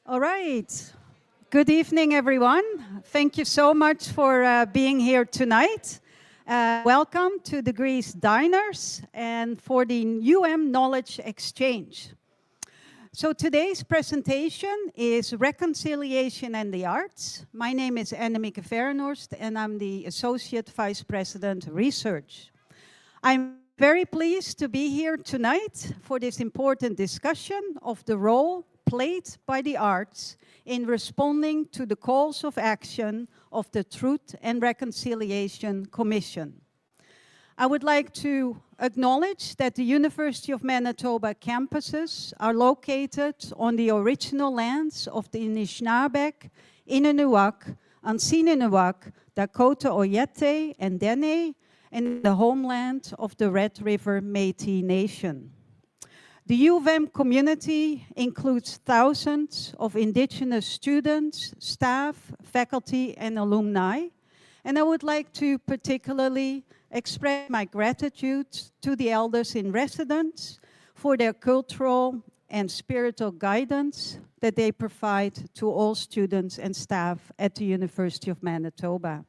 All right. Good evening, everyone. Thank you so much for being here tonight. Welcome to the Greece Diners and for the Knowledge Exchange. So today's presentation is Reconciliation and the Arts. My name is McKiver and I'm the Associate Vice President Research. I'm very pleased to be here tonight for this important discussion of the role played by the arts in responding to the calls of action of the Truth and Reconciliation Commission. I would like to acknowledge that the University of Manitoba campuses are located on the original lands of the Anishinaabe, Inanuak, Ansiinanuak, Dakota Oyete, and Dene, and the homeland of the Red River Métis Nation. The U of M community includes thousands of Indigenous students, staff, faculty, and alumni. And I would like to particularly express my gratitude to the elders in residence for their cultural and spiritual guidance that they provide to all students and staff at the University of Manitoba.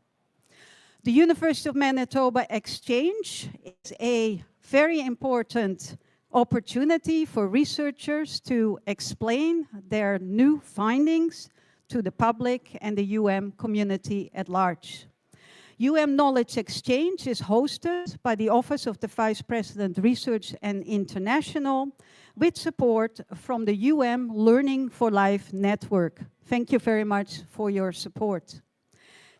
The University of Manitoba Exchange is a very important opportunity for researchers to explain their new findings to the public and the UM community at large. Knowledge Exchange is hosted by the Office of the Vice President Research and International with support from the Learning for Life Network. Thank you very much for your support.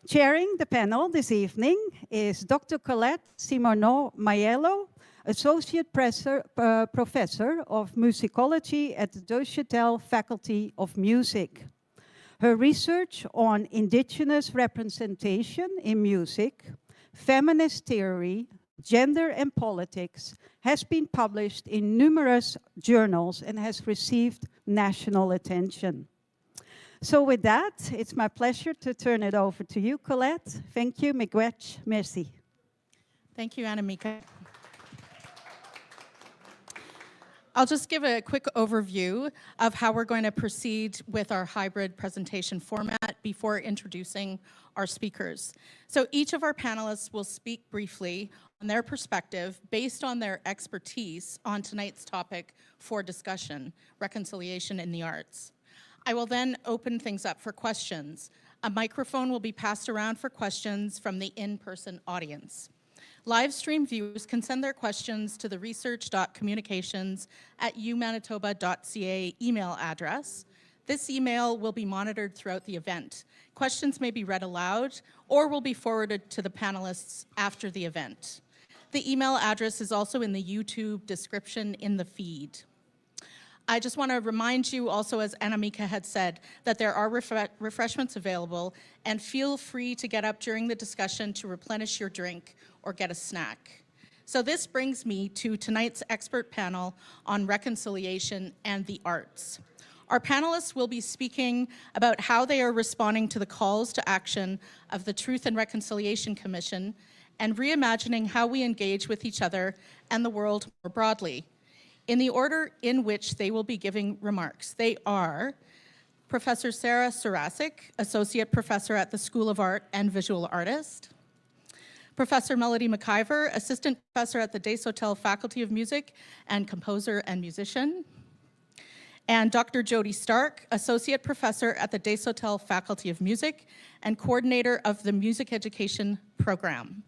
Chairing the panel this evening is Dr. Colette Simonot-Maiello, Associate Professor of Musicology at the Desautels Faculty of Music. Her research on Indigenous representation in music, feminist theory, gender and politics has been published in numerous journals and has received national attention. So with that, it's my pleasure to turn it over to you, Colette. Thank you, miigwech, merci. Thank you, Anna-Mika. I'll just give a quick overview of how we're going to proceed with our hybrid presentation format before introducing our speakers. So each of our panelists will speak briefly on their perspective based on their expertise on tonight's topic for discussion, reconciliation in the arts. I will then open things up for questions. A microphone will be passed around for questions from the in-person audience. Live stream viewers can send their questions to the research.communications@umanitoba.ca email address. This email will be monitored throughout the event. Questions may be read aloud or will be forwarded to the panelists after the event. The email address is also in the YouTube description in the feed. I just want to remind you also, as Anna-Mika had said, that there are refreshments available, and feel free to get up during the discussion to replenish your drink or get a snack. So this brings me to tonight's expert panel on reconciliation and the arts. Our panelists will be speaking about how they are responding to the calls to action of the Truth and Reconciliation Commission and reimagining how we engage with each other and the world more broadly. In the order in which they will be giving remarks, they are Professor Sarah Ciurysek, Associate Professor at the School of Art and Visual Artist, Professor Melody McKiver, Assistant Professor at the Desautels Faculty of Music and Composer and Musician, and Dr. Jody Stark, Associate Professor at the Desautels Faculty of Music and Coordinator of the Music Education Program.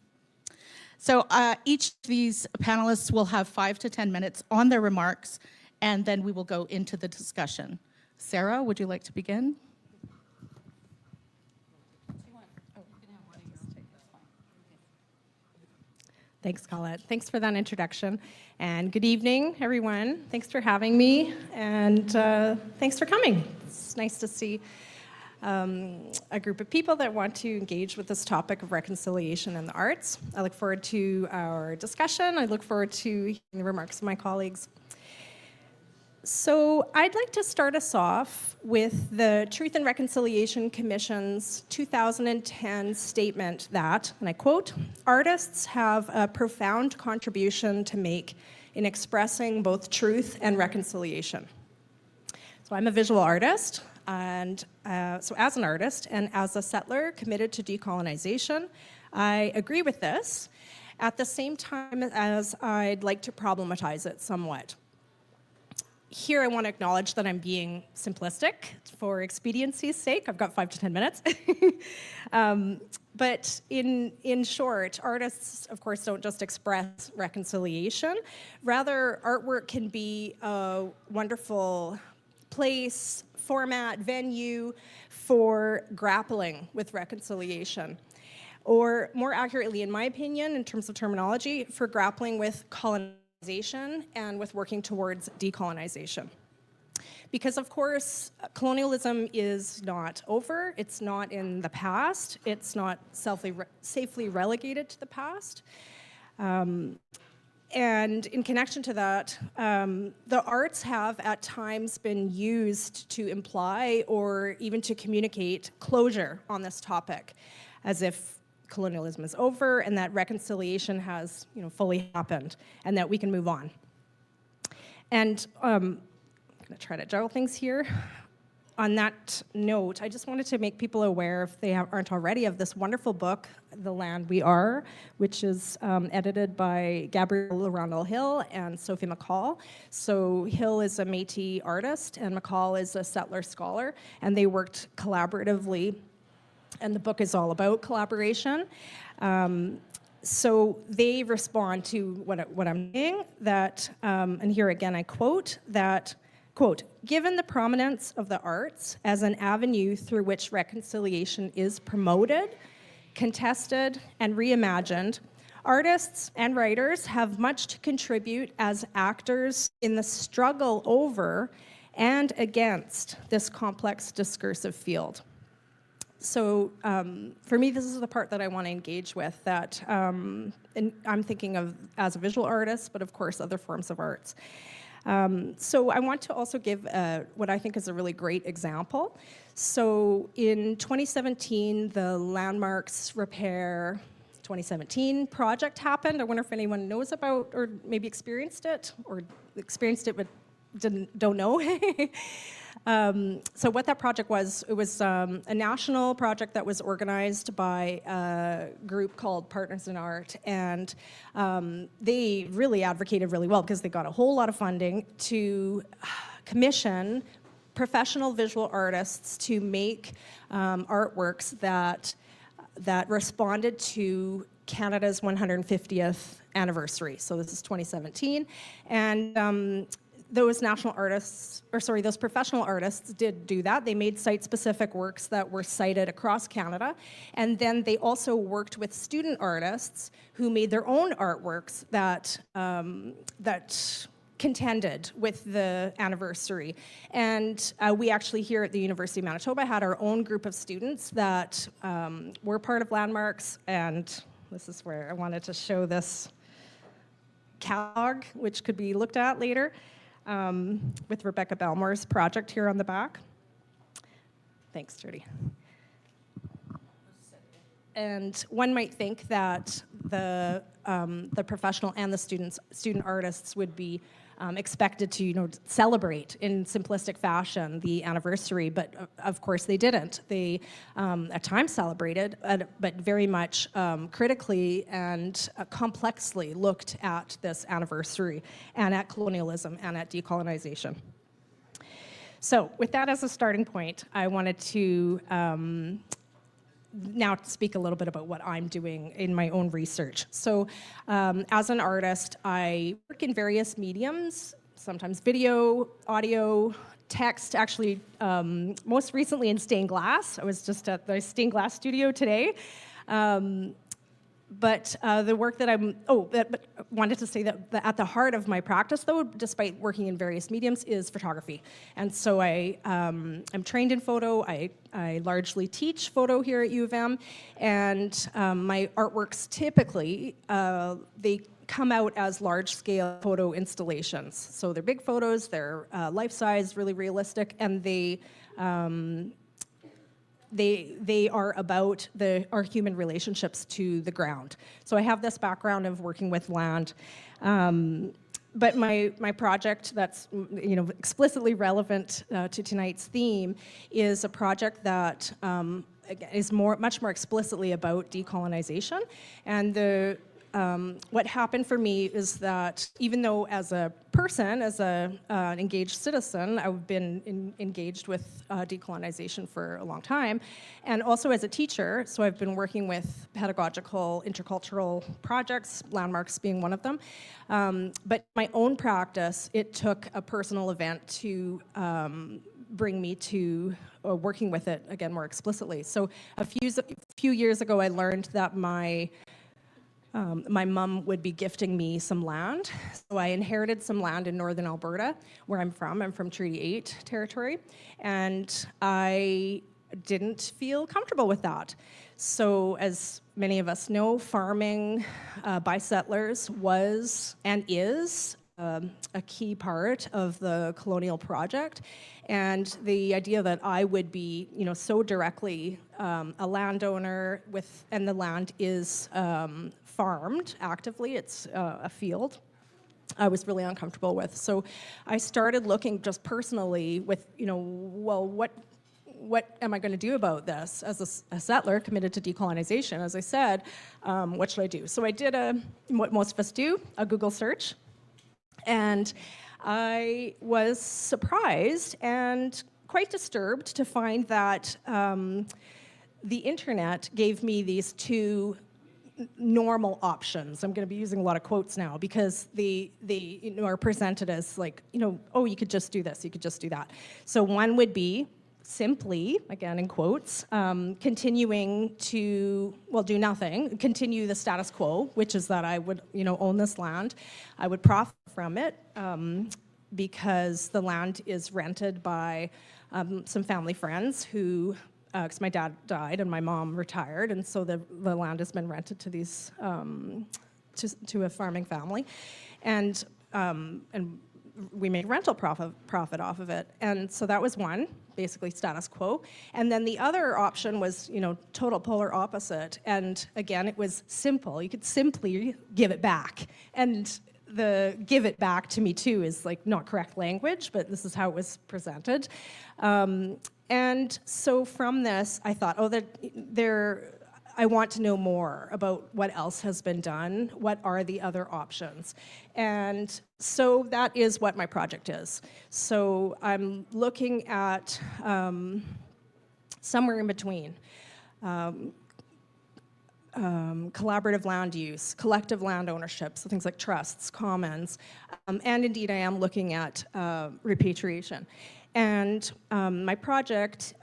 So each of these panelists will have 5 to 10 minutes on their remarks, and then we will go into the discussion. Sarah, would you like to begin? Thanks, Colette. Thanks for that introduction. And good evening, everyone. Thanks for having me, and thanks for coming. It's nice to see a group of people that want to engage with this topic of reconciliation and the arts. I look forward to our discussion. I look forward to hearing the remarks of my colleagues. So I'd like to start us off with the Truth and Reconciliation Commission's 2010 statement that, and I quote, "Artists have a profound contribution to make in expressing both truth and reconciliation." So I'm a visual artist. And so as an artist and as a settler committed to decolonization, I agree with this at the same time as I'd like to problematize it somewhat. Here I want to acknowledge that I'm being simplistic for expediency's sake. I've got 5 to 10 minutes. But in short, artists, of course, don't just express reconciliation. Rather, artwork can be a wonderful place, format, venue for grappling with reconciliation. Or more accurately, in my opinion, in terms of terminology, for grappling with colonization and with working towards decolonization. Because of course, colonialism is not over, it's not in the past, it's not safely relegated to the past. And in connection to that, the arts have at times been used to imply or even to communicate closure on this topic, as if colonialism is over and that reconciliation has, fully happened and that we can move on. And I'm going to try to juggle things here. On that note, I just wanted to make people aware, if they aren't already, of this wonderful book, The Land We Are, which is edited by Gabrielle Randall-Hill and Sophie McCall. So Hill is a Métis artist and McCall is a settler scholar, and they worked collaboratively, and the book is all about collaboration. So they respond to what I'm saying, that, and here again I quote, that, quote, given the prominence of the arts as an avenue through which reconciliation is promoted, contested, and reimagined, artists and writers have much to contribute as actors in the struggle over and against this complex discursive field. So for me, this is the part that I want to engage with, that and I'm thinking of as a visual artist, but of course other forms of arts. So I want to also give what I think is a really great example. So in 2017, the Landmarks Repair 2017 project happened. I wonder if anyone knows about or maybe experienced it but don't know. So what that project was, it was a national project that was organized by a group called Partners in Art, and they really advocated really well because they got a whole lot of funding to commission professional visual artists to make artworks that responded to Canada's 150th anniversary. So this is 2017, and those those professional artists did do that. They made site-specific works that were cited across Canada, and then they also worked with student artists who made their own artworks that contended with the anniversary. And we actually here at the University of Manitoba had our own group of students that were part of Landmarks, and this is where I wanted to show this catalog, which could be looked at later. With Rebecca Belmore's project here on the back. Thanks, Jody. And one might think that the professional and the student artists would be expected to, celebrate in simplistic fashion the anniversary, but of course they didn't. They at times celebrated, but very much critically and complexly looked at this anniversary and at colonialism and at decolonization. So with that as a starting point, I wanted to now speak a little bit about what I'm doing in my own research. So as an artist, I work in various mediums, sometimes video, audio, text, actually most recently in stained glass. I was just at the stained glass studio today. But the work that but wanted to say that at the heart of my practice, though, despite working in various mediums, is photography. And so I'm trained in photo. I largely teach photo here at U of M, and my artworks typically, they come out as large-scale photo installations. So they're big photos, they're life-size, really realistic, and they are about our human relationships to the ground. So I have this background of working with land. but my project that's explicitly relevant to tonight's theme is a project that is much more explicitly about decolonization. And what happened for me is that even though as a person, as an engaged citizen, I've been engaged with decolonization for a long time, and also as a teacher, so I've been working with pedagogical intercultural projects, landmarks being one of them. But my own practice, it took a personal event to bring me to working with it again more explicitly. So a few years ago, I learned that my mom would be gifting me some land. So I inherited some land in northern Alberta, where I'm from. I'm from Treaty 8 territory, and I didn't feel comfortable with that. So as many of us know, farming by settlers was and is a key part of the colonial project. And the idea that I would be, so directly a landowner and the land is farmed actively, it's a field, I was really uncomfortable with. So I started looking just personally with, well, what am I going to do about this as a settler committed to decolonization? As I said, what should I do? So I did what most of us do, a Google search. And I was surprised and quite disturbed to find that the internet gave me these two normal options. I'm going to be using a lot of quotes now because they are presented as like, oh, you could just do this, you could just do that. So one would be simply, again in quotes, continuing to, do nothing, continue the status quo, which is that I would, own this land. I would profit from it because the land is rented by some family friends who, because my dad died and my mom retired, and so the land has been rented to these, to a farming family. And we made rental profit off of it. And so that was one, basically status quo. And then the other option was, total polar opposite. And again, it was simple. You could simply give it back. And the give it back to me too is like not correct language, but this is how it was presented. And so from this, I thought, I want to know more about what else has been done. What are the other options? And so that is what my project is. So I'm looking at somewhere in between. Collaborative land use, collective land ownership, so things like trusts, commons, and indeed I am looking at repatriation. And my project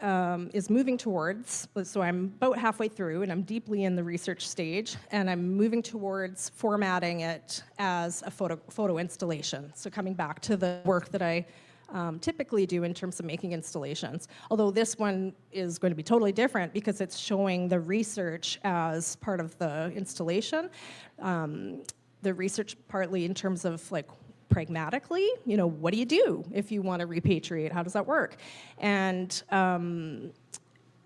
is moving towards, so I'm about halfway through and I'm deeply in the research stage, and I'm moving towards formatting it as a photo installation. So coming back to the work that I typically do in terms of making installations. Although this one is going to be totally different because it's showing the research as part of the installation. The research partly in terms of like pragmatically, what do you do if you want to repatriate? How does that work? And,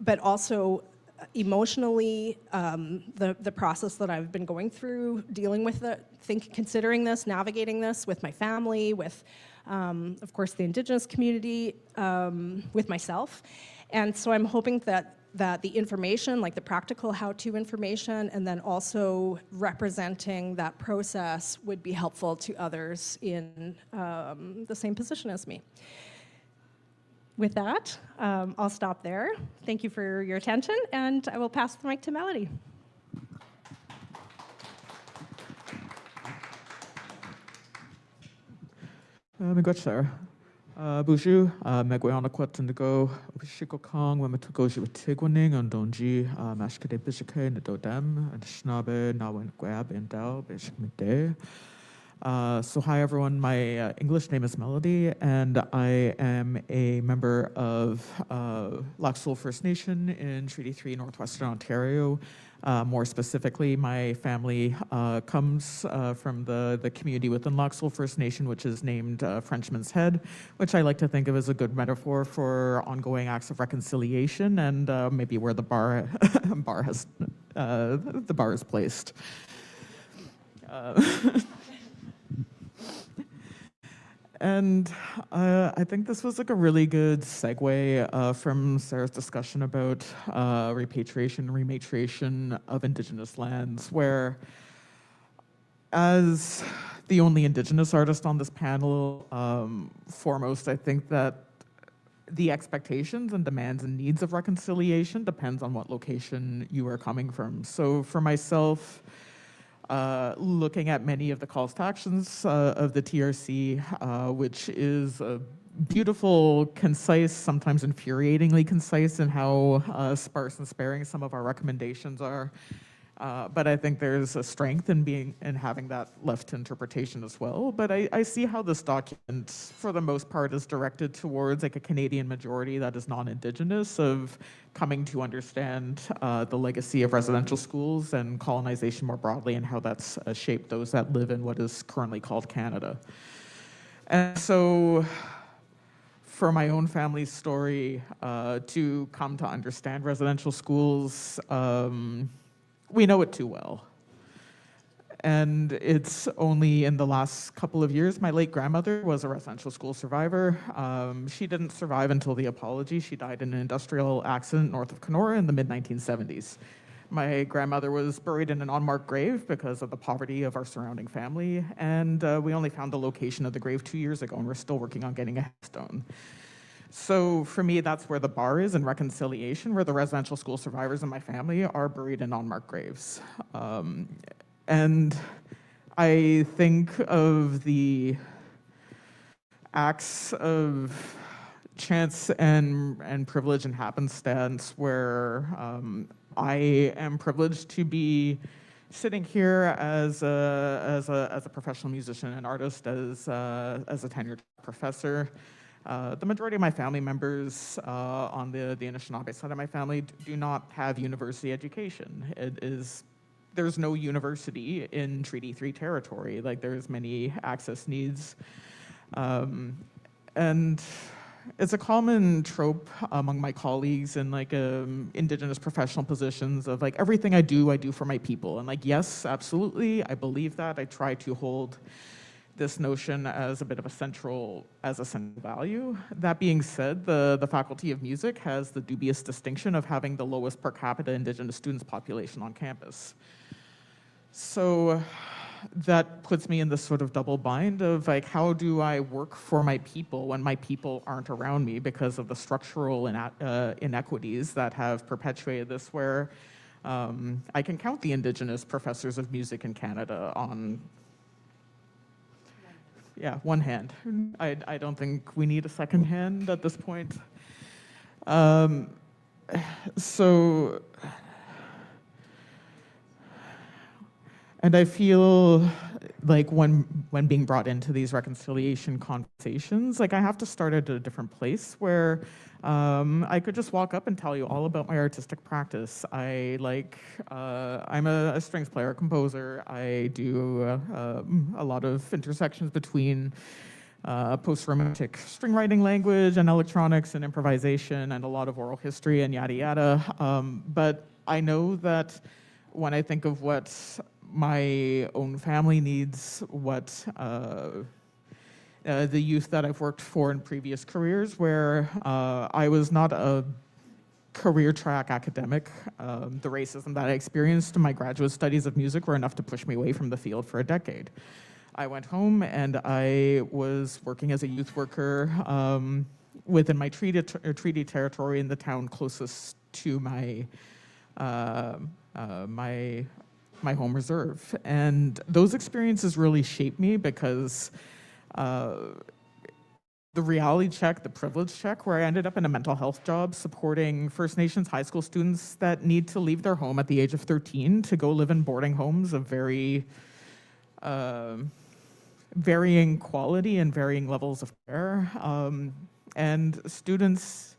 but also emotionally, the process that I've been going through, dealing with it, considering this, navigating this with my family, with, of course, the Indigenous community, with myself. And so I'm hoping that the information, like the practical how-to information, and then also representing that process would be helpful to others in the same position as me. With that, I'll stop there. Thank you for your attention, and I will pass the mic to Melody. Bonjour. Bonjour. Megwayana Kwatandago, Shiko Kong, when Matugoshi with Tigwaning and Donji, Mashkade Bishake, Nadodem, and Schnabe, Nawan Gwab, and Dao, Bishmide. So hi everyone, my English name is Melody, and I am a member of Lac Seul First Nation in Treaty 3, Northwestern Ontario. More specifically, my family comes from the community within Lac Seul First Nation, which is named Frenchman's Head, which I like to think of as a good metaphor for ongoing acts of reconciliation and maybe where the bar is placed. And I think this was like a really good segue from Sarah's discussion about repatriation and rematriation of Indigenous lands, where as the only Indigenous artist on this panel, foremost, I think that the expectations and demands and needs of reconciliation depends on what location you are coming from. So for myself, looking at many of the calls to actions of the TRC, which is a beautiful, concise, sometimes infuriatingly concise in how sparse and sparing some of our recommendations are. But I think there's a strength in having that left to interpretation as well. But I see how this document, for the most part, is directed towards like a Canadian majority that is non-Indigenous of coming to understand the legacy of residential schools and colonization more broadly and how that's shaped those that live in what is currently called Canada. And so for my own family's story, to come to understand residential schools, we know it too well. And it's only in the last couple of years, my late grandmother was a residential school survivor. She didn't survive until the apology. She died in an industrial accident north of Kenora in the mid-1970s. My grandmother was buried in an unmarked grave because of the poverty of our surrounding family, and we only found the location of the grave 2 years ago, and we're still working on getting a headstone. So for me, that's where the bar is in reconciliation, where the residential school survivors in my family are buried in unmarked graves. And I think of the acts of chance and privilege and happenstance where I am privileged to be sitting here as a professional musician and artist, as a tenured professor. The majority of my family members on the Anishinaabe side of my family do not have university education. There's no university in Treaty 3 territory. Like, there's many access needs. And it's a common trope among my colleagues in like Indigenous professional positions of like, everything I do for my people. And like, yes, absolutely, I believe that. I try to hold this notion as a bit of a central value. That being said, the Faculty of Music has the dubious distinction of having the lowest per capita Indigenous students population on campus. So that puts me in this sort of double bind of like, how do I work for my people when my people aren't around me because of the structural inequities that have perpetuated this, where I can count the Indigenous professors of music in Canada on one hand. I don't think we need a second hand at this point. And I feel like when being brought into these reconciliation conversations, like I have to start at a different place where I could just walk up and tell you all about my artistic practice. I'm a strings player, composer. I do a lot of intersections between post-romantic string writing language and electronics and improvisation and a lot of oral history and yada yada. But I know that when I think of what my own family needs, what the youth that I've worked for in previous careers, where I was not a career track academic. The racism that I experienced in my graduate studies of music were enough to push me away from the field for a decade. I went home and I was working as a youth worker within my treaty territory in the town closest to my home reserve. And those experiences really shaped me because the reality check, the privilege check, where I ended up in a mental health job supporting First Nations high school students that need to leave their home at the age of 13 to go live in boarding homes of very varying quality and varying levels of care. And students,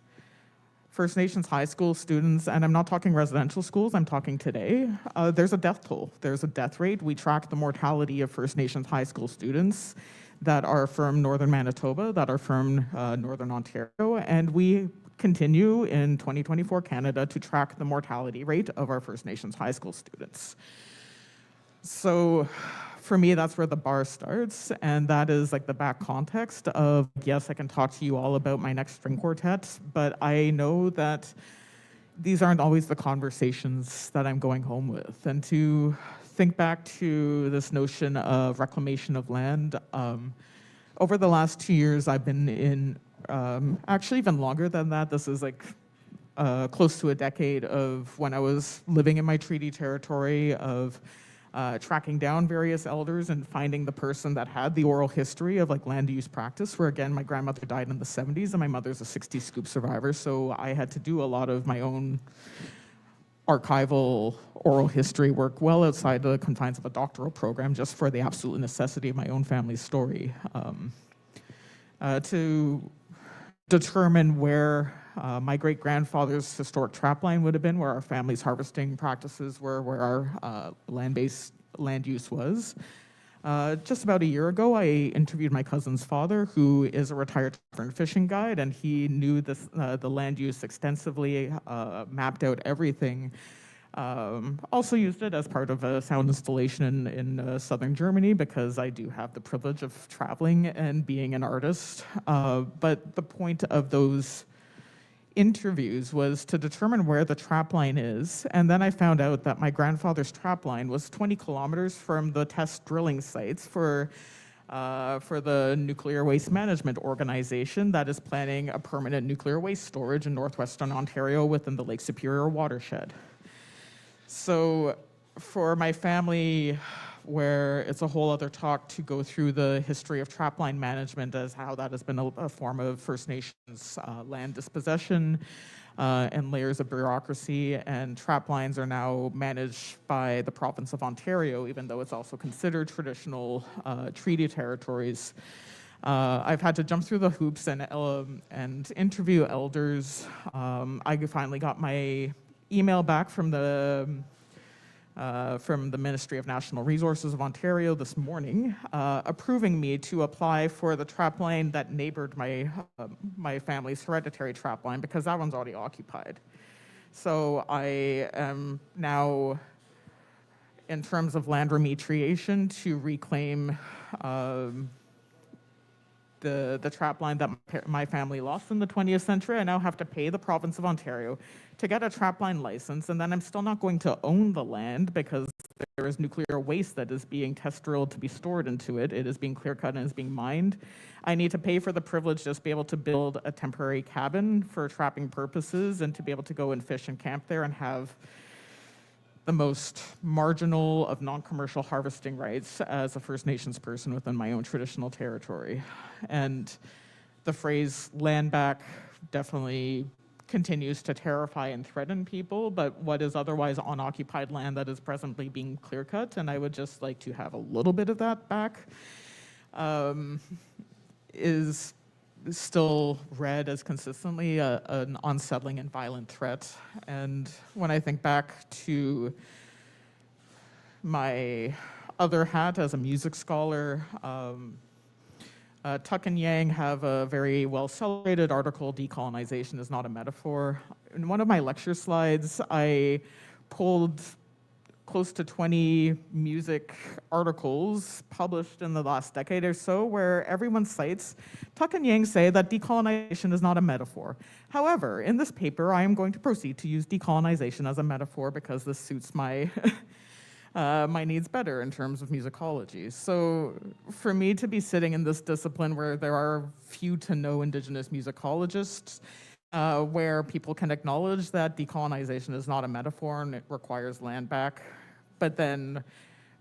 First Nations high school students, and I'm not talking residential schools, I'm talking today, there's a death toll. There's a death rate. We track the mortality of First Nations high school students that are from northern Manitoba, that are from northern Ontario, and we continue in 2024 Canada to track the mortality rate of our First Nations high school students. So for me, that's where the bar starts, and that is like the back context of, yes, I can talk to you all about my next string quartet, but I know that these aren't always the conversations that I'm going home with. And to think back to this notion of reclamation of land, over the last 2 years, I've been in, actually even longer than that, this is like close to a decade of when I was living in my treaty territory, of tracking down various elders and finding the person that had the oral history of like land use practice, where again, my grandmother died in the 70s and my mother's a 60 scoop survivor. So I had to do a lot of my own archival oral history work well outside the confines of a doctoral program, just for the absolute necessity of my own family's story. To determine where my great-grandfather's historic trapline would have been, where our family's harvesting practices were, where our land-based land use was. Just about a year ago, I interviewed my cousin's father, who is a retired tavern fishing guide, and he knew this, the land use extensively, mapped out everything. Also used it as part of a sound installation in southern Germany, because I do have the privilege of traveling and being an artist. But the point of those interviews was to determine where the trapline is, and then I found out that my grandfather's trapline was 20 kilometers from the test drilling sites for the Nuclear Waste Management Organization that is planning a permanent nuclear waste storage in northwestern Ontario within the Lake Superior watershed. So for my family, where it's a whole other talk to go through the history of trapline management as how that has been a form of First Nations land dispossession and layers of bureaucracy, and traplines are now managed by the province of Ontario, even though it's also considered traditional treaty territories. I've had to jump through the hoops and interview elders. I finally got my email back from the Ministry of National Resources of Ontario this morning, approving me to apply for the trapline that neighbored my family's hereditary trapline, because that one's already occupied. So I am now, in terms of land remediation, to reclaim the trapline that my family lost in the 20th century. I now have to pay the province of Ontario to get a trapline license, and then I'm still not going to own the land, because there is nuclear waste that is being test drilled to be stored into it. It is being clear cut and is being mined. I need to pay for the privilege to just be able to build a temporary cabin for trapping purposes and to be able to go and fish and camp there and have the most marginal of non-commercial harvesting rights as a First Nations person within my own traditional territory. And the phrase land back definitely continues to terrify and threaten people, but what is otherwise unoccupied land that is presently being clear cut, and I would just like to have a little bit of that back, is still read as consistently an unsettling and violent threat. And when I think back to my other hat as a music scholar, Tuck and Yang have a very well-celebrated article, Decolonization is Not a Metaphor. In one of my lecture slides, I pulled close to 20 music articles published in the last decade or so, where everyone cites, Tuck and Yang say that decolonization is not a metaphor. However, in this paper, I am going to proceed to use decolonization as a metaphor because this suits my my needs better in terms of musicology. So for me to be sitting in this discipline where there are few to no Indigenous musicologists, where people can acknowledge that decolonization is not a metaphor and it requires land back, but then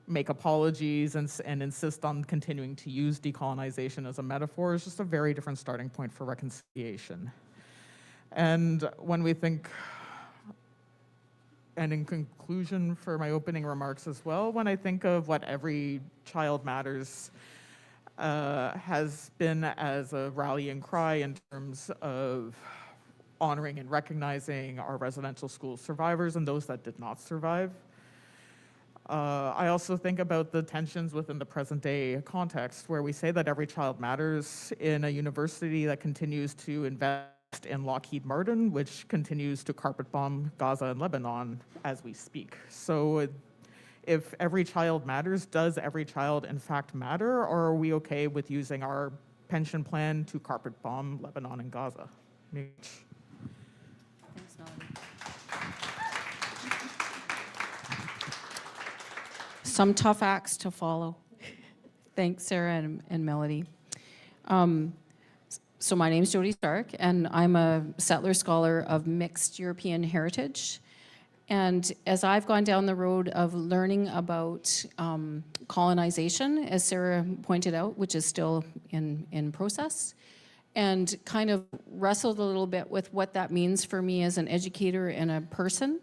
make apologies and insist on continuing to use decolonization as a metaphor is just a very different starting point for reconciliation. And when we think, and in conclusion for my opening remarks as well, when I think of what Every Child Matters has been as a rallying cry in terms of honoring and recognizing our residential school survivors and those that did not survive. I also think about the tensions within the present day context where we say that every child matters in a university that continues to invest in Lockheed Martin, which continues to carpet bomb Gaza and Lebanon as we speak. So if every child matters, does every child in fact matter, or are we okay with using our pension plan to carpet bomb Lebanon and Gaza? Thanks, Melody. Some tough acts to follow. Thanks, Sarah and Melody. So my name is Jody Stark, and I'm a settler scholar of mixed European heritage. And as I've gone down the road of learning about colonization, as Sarah pointed out, which is still in process, and kind of wrestled a little bit with what that means for me as an educator and a person,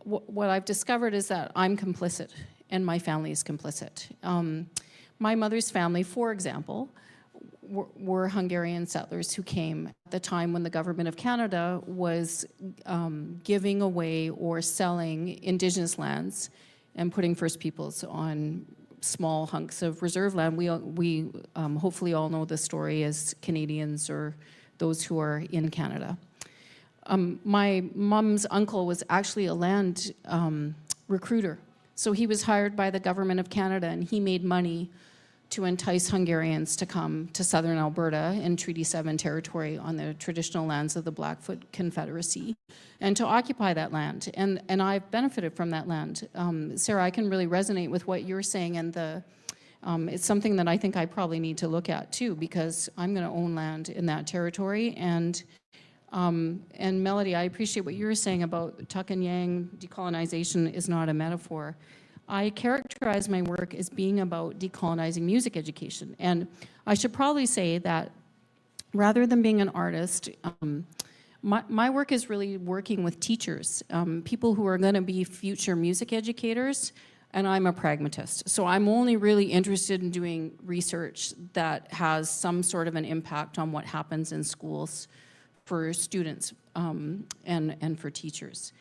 what I've discovered is that I'm complicit, and my family is complicit. My mother's family, for example, were Hungarian settlers who came at the time when the government of Canada was giving away or selling Indigenous lands and putting First Peoples on small hunks of reserve land. We hopefully all know the story as Canadians or those who are in Canada. My mom's uncle was actually a land recruiter. So he was hired by the government of Canada, and he made money to entice Hungarians to come to southern Alberta in Treaty 7 territory on the traditional lands of the Blackfoot Confederacy and to occupy that land. And I've benefited from that land. Sarah, I can really resonate with what you're saying, and it's something that I think I probably need to look at too, because I'm going to own land in that territory. And Melody, I appreciate what you were saying about Tuck and Yang. Decolonization is not a metaphor. I characterize my work as being about decolonizing music education. And I should probably say that rather than being an artist, my work is really working with teachers, people who are going to be future music educators, and I'm a pragmatist. So I'm only really interested in doing research that has some sort of an impact on what happens in schools for students and for teachers.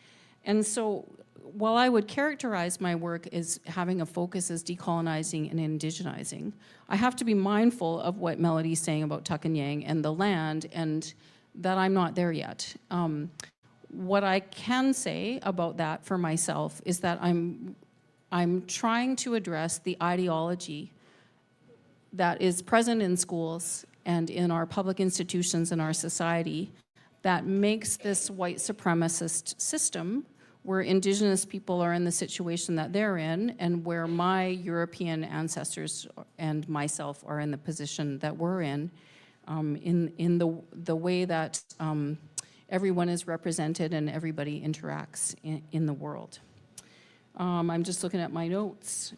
And so while I would characterize my work as having a focus as decolonizing and indigenizing, I have to be mindful of what Melody's saying about Tuck and Yang and the land, and that I'm not there yet. What I can say about that for myself is that I'm trying to address the ideology that is present in schools and in our public institutions in our society that makes this white supremacist system where Indigenous people are in the situation that they're in, and where my European ancestors and myself are in the position that we're in the way that everyone is represented and everybody interacts in the world. I'm just looking at my notes.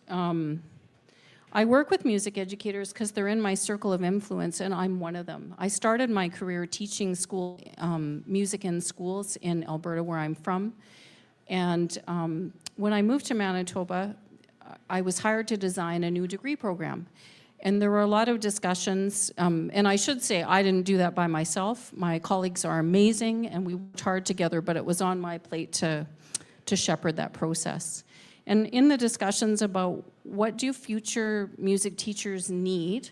I work with music educators because they're in my circle of influence, and I'm one of them. I started my career teaching music in schools in Alberta, where I'm from. And when I moved to Manitoba, I was hired to design a new degree program. And there were a lot of discussions, and I should say I didn't do that by myself. My colleagues are amazing, and we worked hard together, but it was on my plate to shepherd that process. And in the discussions about what do future music teachers need,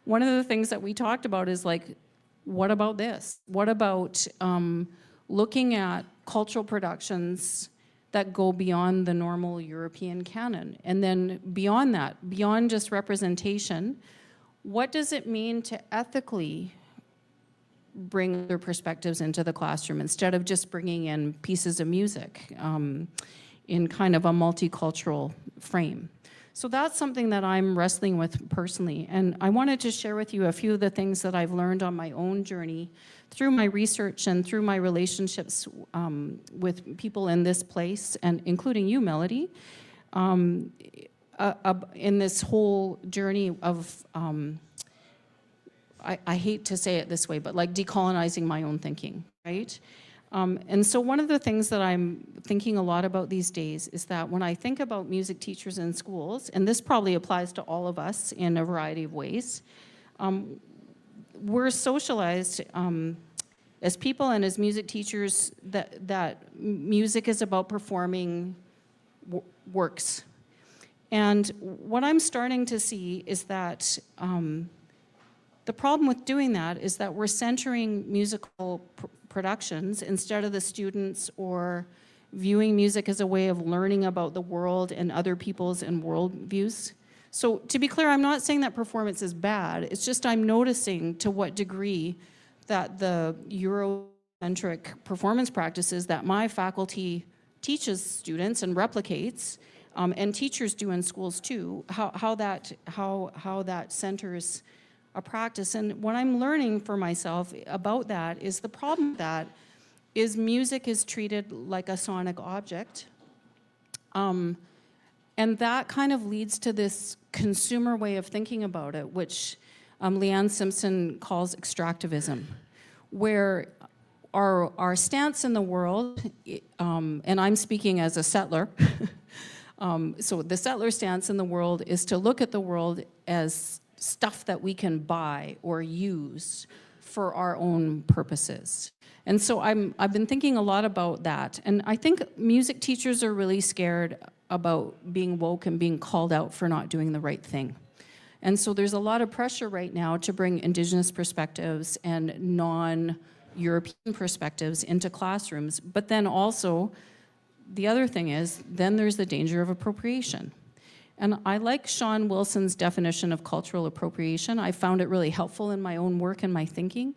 one of the things that we talked about is like, what about this? What about looking at cultural productions that go beyond the normal European canon? And then beyond that, beyond just representation, what does it mean to ethically bring their perspectives into the classroom instead of just bringing in pieces of music in kind of a multicultural frame? So that's something that I'm wrestling with personally. And I wanted to share with you a few of the things that I've learned on my own journey through my research and through my relationships with people in this place, and including you, Melody, in this whole journey of, I hate to say it this way, but like decolonizing my own thinking, right? And so one of the things that I'm thinking a lot about these days is that when I think about music teachers in schools, and this probably applies to all of us in a variety of ways, we're socialized as people and as music teachers that music is about performing works. And what I'm starting to see is that the problem with doing that is that we're centering musical productions instead of the students or viewing music as a way of learning about the world and other people's and worldviews. So to be clear, I'm not saying that performance is bad. It's just I'm noticing to what degree that the Eurocentric performance practices that my faculty teaches students and replicates, and teachers do in schools too, how that centers a practice. And what I'm learning for myself about that is the problem with that is music is treated like a sonic object. And that kind of leads to this consumer way of thinking about it, which Leanne Simpson calls extractivism, where our stance in the world, and I'm speaking as a settler, so the settler stance in the world is to look at the world as stuff that we can buy or use for our own purposes. And so I've been thinking a lot about that. And I think music teachers are really scared about being woke and being called out for not doing the right thing. And so there's a lot of pressure right now to bring Indigenous perspectives and non-European perspectives into classrooms. But then also, the other thing is, then there's the danger of appropriation. And I like Sean Wilson's definition of cultural appropriation. I found it really helpful in my own work and my thinking.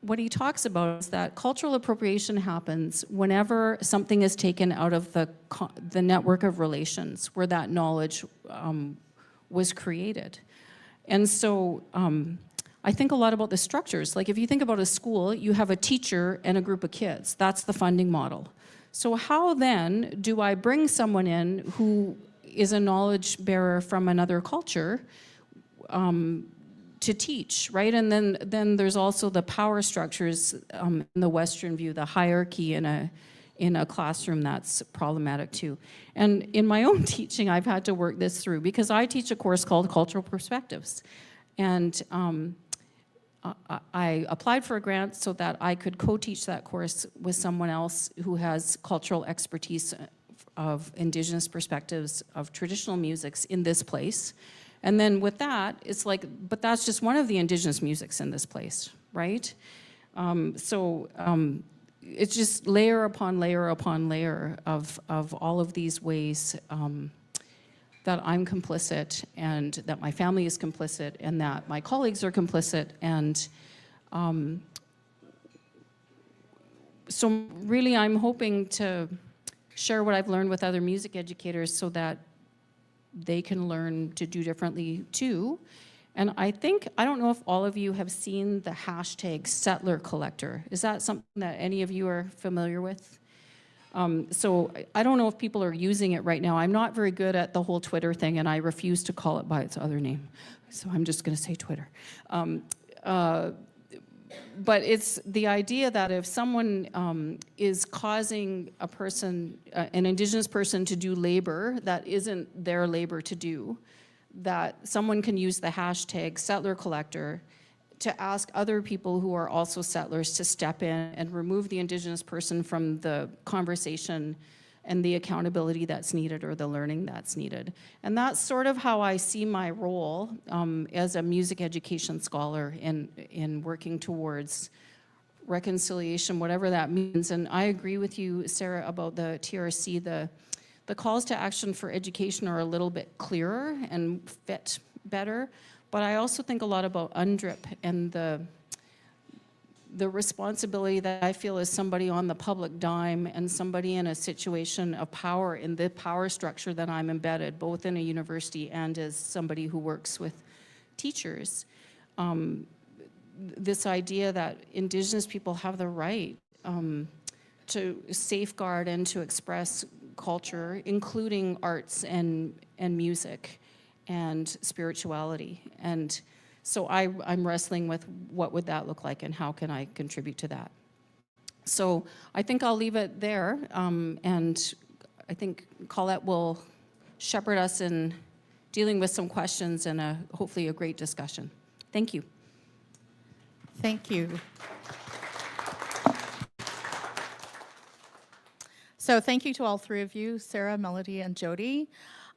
What he talks about is that cultural appropriation happens whenever something is taken out of the network of relations where that knowledge was created. And so I think a lot about the structures. Like if you think about a school, you have a teacher and a group of kids. That's the funding model. So how then do I bring someone in who is a knowledge bearer from another culture to teach, right? And then there's also the power structures in the Western view, the hierarchy in a classroom that's problematic too. And in my own teaching, I've had to work this through because I teach a course called Cultural Perspectives. And I applied for a grant so that I could co-teach that course with someone else who has cultural expertise of Indigenous perspectives of traditional musics in this place. And then with that, it's like, but that's just one of the Indigenous musics in this place, right? It's just layer upon layer upon layer of all of these ways that I'm complicit and that my family is complicit and that my colleagues are complicit. And so really I'm hoping to share what I've learned with other music educators so that they can learn to do differently too. And I don't know if all of you have seen the hashtag settler collector. Is that something that any of you are familiar with? So I don't know if people are using it right now. I'm not very good at the whole Twitter thing and I refuse to call it by its other name. So I'm just gonna say Twitter. But it's the idea that if someone is causing a person, an Indigenous person to do labor that isn't their labor to do, that someone can use the hashtag settler collector to ask other people who are also settlers to step in and remove the Indigenous person from the conversation and the accountability that's needed or the learning that's needed. And that's sort of how I see my role as a music education scholar in working towards reconciliation, whatever that means. And I agree with you, Sarah, about the TRC. The calls to action for education are a little bit clearer and fit better. But I also think a lot about UNDRIP and the responsibility that I feel as somebody on the public dime and somebody in a situation of power in the power structure that I'm embedded, both in a university and as somebody who works with teachers. This idea that Indigenous people have the right to safeguard and to express culture, including arts and music and spirituality. And so I'm wrestling with what would that look like and how can I contribute to that. So I think I'll leave it there. And I think Colette will shepherd us in dealing with some questions and hopefully a great discussion. Thank you. Thank you. So thank you to all three of you, Sarah, Melody, and Jody.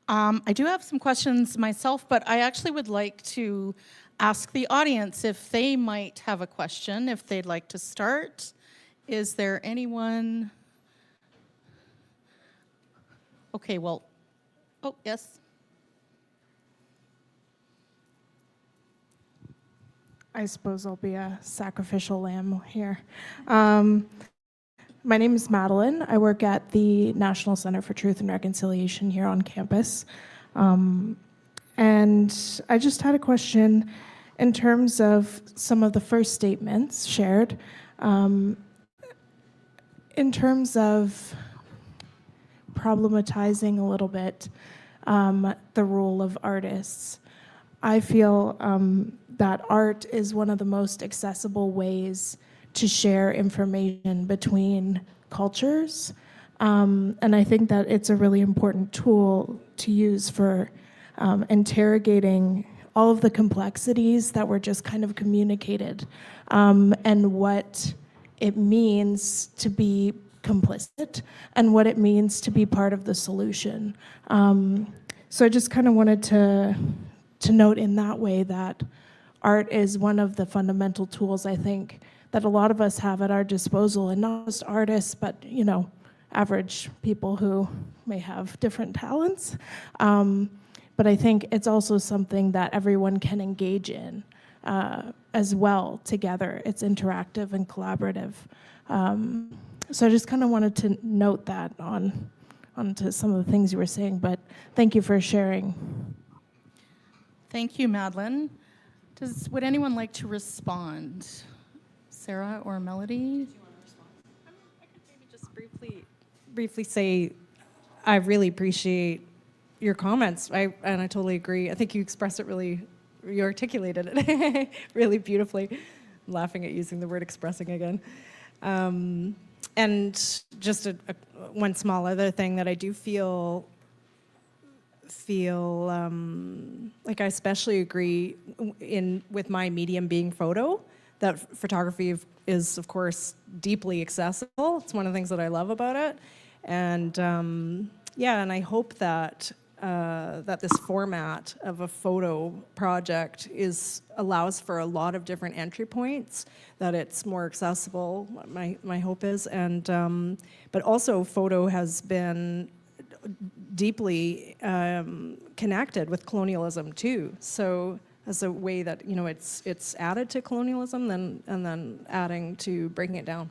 I do have some questions myself, but I actually would like to ask the audience if they might have a question, if they'd like to start. Is there anyone Okay, well, oh, yes. I suppose I'll be a sacrificial lamb here. My name is Madeline. I work at the National Center for Truth and Reconciliation here on campus. And I just had a question in terms of some of the first statements shared. In terms of problematizing a little bit the role of artists, I feel that art is one of the most accessible ways to share information between cultures. And I think that it's a really important tool to use for interrogating all of the complexities that were just kind of communicated, and what it means to be complicit and what it means to be part of the solution. So I just kind of wanted to note in that way that art is one of the fundamental tools, I think, that a lot of us have at our disposal, and not just artists, but, you know, average people who may have different talents. But I think it's also something that everyone can engage in as well together. It's interactive and collaborative. So I just kind of wanted to note that onto some of the things you were saying, but thank you for sharing. Thank you, Madeline. Would anyone like to respond? Sarah or Melody? Do you want to respond? I could maybe just briefly say I really appreciate your comments. And I totally agree. I think you expressed it you articulated it really beautifully. I'm laughing at using the word expressing again. And just one small other thing that I do feel like I especially agree with my medium being photo, that photography is of course deeply accessible. It's one of the things that I love about it. And yeah, and I hope that that this format of a photo project allows for a lot of different entry points, that it's more accessible, my hope is. And but also photo has been deeply connected with colonialism too. So as a way that, you know, it's added to colonialism and then adding to breaking it down.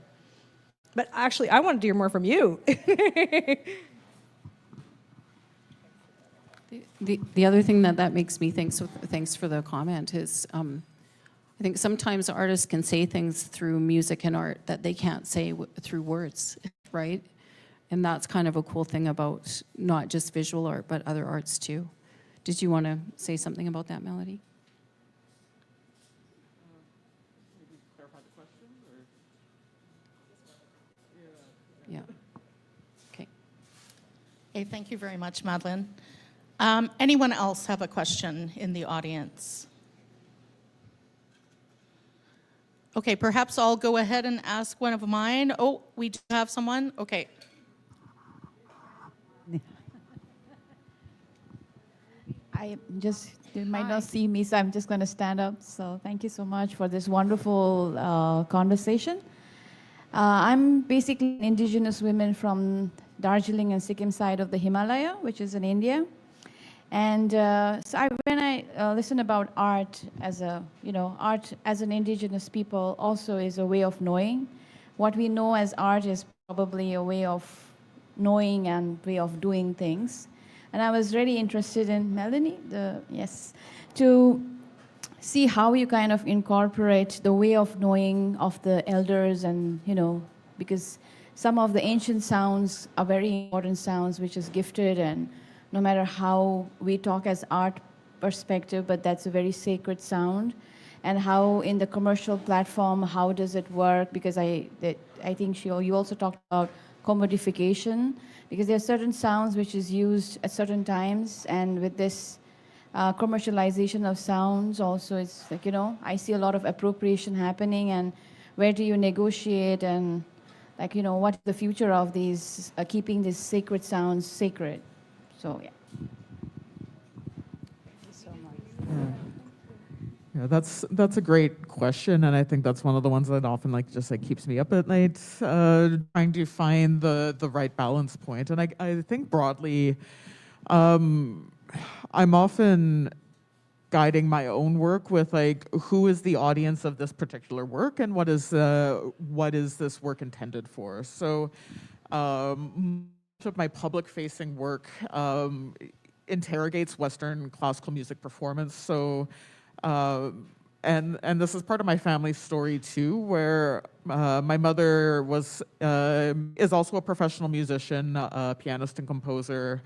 But actually, I wanted to hear more from you. The other thing that makes me think, so thanks for the comment, is I think sometimes artists can say things through music and art that they can't say through words, right? And that's kind of a cool thing about not just visual art, but other arts too. Did you want to say something about that, Melody? Maybe clarify the question, or? Yeah. Okay. Okay, thank you very much, Madeline. Anyone else have a question in the audience? Okay, perhaps I'll go ahead and ask one of mine. Oh, we do have someone? Okay. You might not see me, so I'm just going to stand up. So thank you so much for this wonderful conversation. I'm basically an indigenous woman from Darjeeling and Sikkim side of the Himalaya, which is in India. And when I listen about art as art as an indigenous people also is a way of knowing. What we know as art is probably a way of knowing and way of doing things. And I was really interested in Melanie, to see how you kind of incorporate the way of knowing of the elders, and, you know, because some of the ancient sounds are very important sounds, which is gifted, and no matter how we talk as art perspective, but that's a very sacred sound. And how in the commercial platform, how does it work? Because I think you also talked about commodification, because there are certain sounds which is used at certain times, and with this commercialization of sounds also, it's like, you know, I see a lot of appropriation happening, and where do you negotiate, and like, you know, what's the future of these, keeping these sacred sounds sacred? So, yeah. Thank you so much. Yeah, that's a great question, and I think that's one of the ones that often just keeps me up at night, trying to find the right balance point. And I think broadly, I'm often guiding my own work with who is the audience of this particular work and what is this work intended for. So much of my public-facing work interrogates Western classical music performance. So and this is part of my family story too, where my mother is also a professional musician, pianist and composer.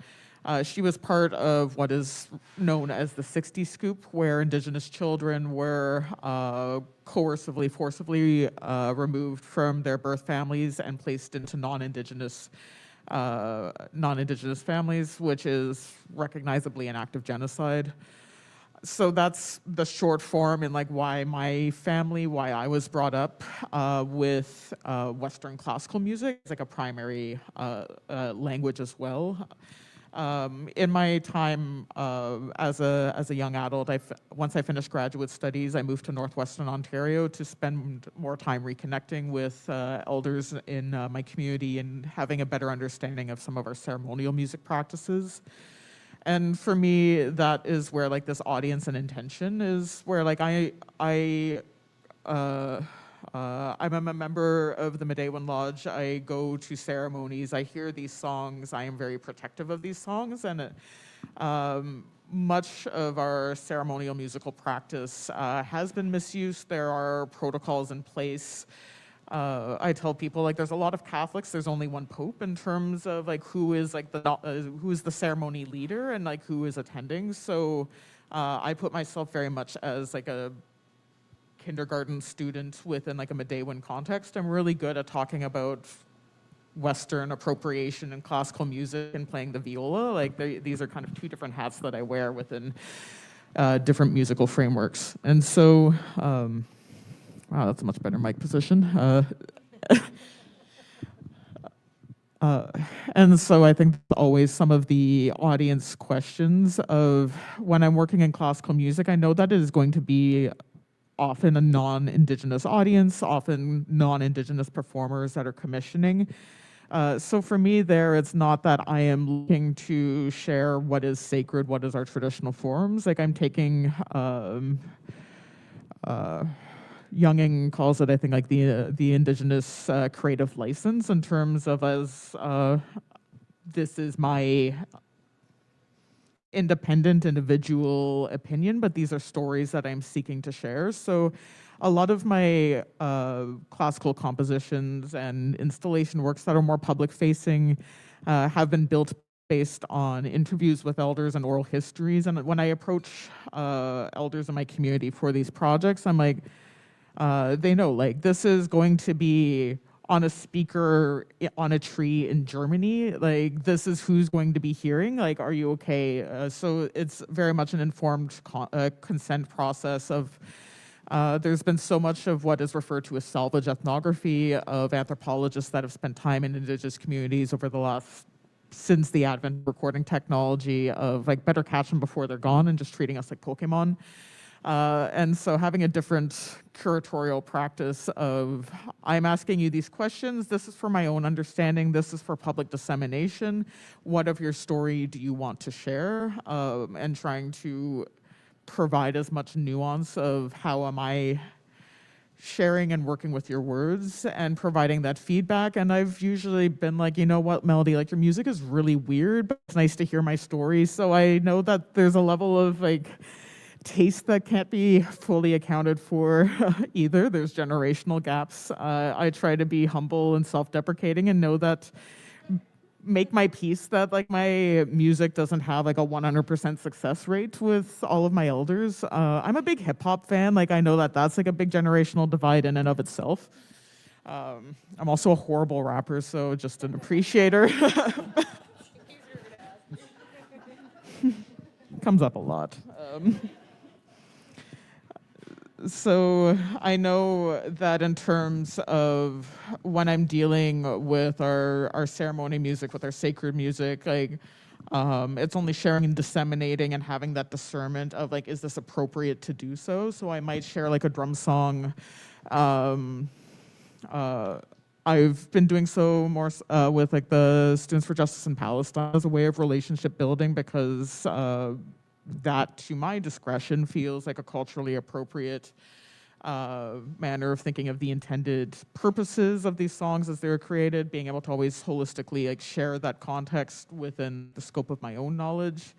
She was part of what is known as the 60 Scoop, where Indigenous children were coercively, forcibly removed from their birth families and placed into non-Indigenous families, which is recognizably an act of genocide. So that's the short form and why I was brought up with Western classical music. It's a primary language as well. In my time as a young adult, once I finished graduate studies, I moved to Northwestern Ontario to spend more time reconnecting with elders in my community and having a better understanding of some of our ceremonial music practices. And for me, that is where this audience and intention is where I'm a member of the Medewan Lodge. I go to ceremonies. I hear these songs. I am very protective of these songs. And much of our ceremonial musical practice has been misused. There are protocols in place. I tell people there's a lot of Catholics. There's only one pope in terms of who is who is the ceremony leader and who is attending. So I put myself very much as a kindergarten student within a Medewan context. I'm really good at talking about Western appropriation and classical music and playing the viola. These are kind of two different hats that I wear within different musical frameworks. And so, wow, that's a much better mic position. And so I think always some of the audience questions of when I'm working in classical music, I know that it is going to be often a non-Indigenous audience, often non-Indigenous performers that are commissioning. So for me it's not that I am looking to share what is sacred, what is our traditional forms. I'm taking, Younging calls it, I think, the Indigenous creative license in terms of this is my independent individual opinion, but these are stories that I'm seeking to share. So a lot of my classical compositions and installation works that are more public facing have been built based on interviews with elders and oral histories. And when I approach elders in my community for these projects, I'm they know this is going to be on a speaker on a tree in Germany. This is who's going to be hearing. Are you okay? So it's very much an informed consent process of, there's been so much of what is referred to as salvage ethnography of anthropologists that have spent time in Indigenous communities over the since the advent of recording technology of better catch them before they're gone and just treating us like Pokemon. And so having a different curatorial practice of, I'm asking you these questions, this is for my own understanding, this is for public dissemination, what of your story do you want to share? And trying to provide as much nuance of how am I sharing and working with your words and providing that feedback. And I've usually been you know what, Melody, your music is really weird, but it's nice to hear my story. So I know that there's a level of taste that can't be fully accounted for either. There's generational gaps. I try to be humble and self-deprecating and know that, make my peace that my music doesn't have a 100% success rate with all of my elders. I'm a big hip hop fan. I know that that's a big generational divide in and of itself. I'm also a horrible rapper, so just an appreciator. Comes up a lot. So I know that in terms of when I'm dealing with our ceremony music, with our sacred music, It's only sharing and disseminating and having that discernment of like, is this appropriate to do so? So I might share like a drum song. I've been doing so more with like the Students for Justice in Palestine as a way of relationship building, because that, to my discretion, feels like a culturally appropriate manner of thinking of the intended purposes of these songs as they were created, being able to always holistically like share that context within the scope of my own knowledge.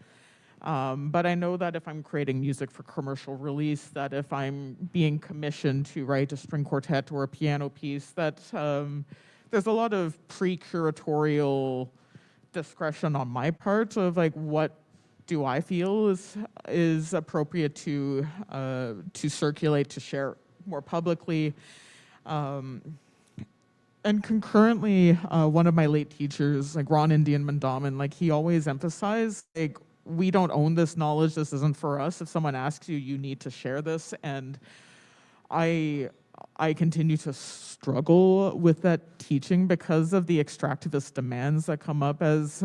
But I know that if I'm creating music for commercial release, that if I'm being commissioned to write a string quartet or a piano piece, that there's a lot of pre-curatorial discretion on my part of like, what do I feel is appropriate to circulate, to share more publicly. And concurrently, one of my late teachers, like Ron Indian Mandaman, like he always emphasized, like, we don't own this knowledge, this isn't for us. If someone asks you, you need to share this. And I continue to struggle with that teaching because of the extractivist demands that come up, as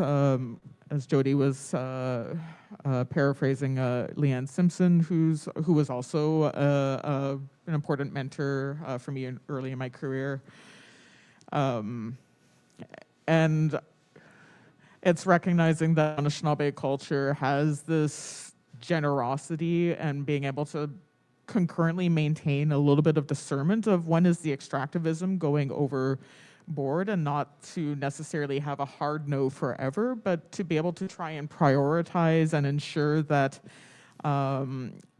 Jody was paraphrasing Leanne Simpson, who was also an important mentor for me early in my career. And it's recognizing that Anishinaabe culture has this generosity and being able to concurrently maintain a little bit of discernment of when is the extractivism going overboard, and not to necessarily have a hard no forever, but to be able to try and prioritize and ensure that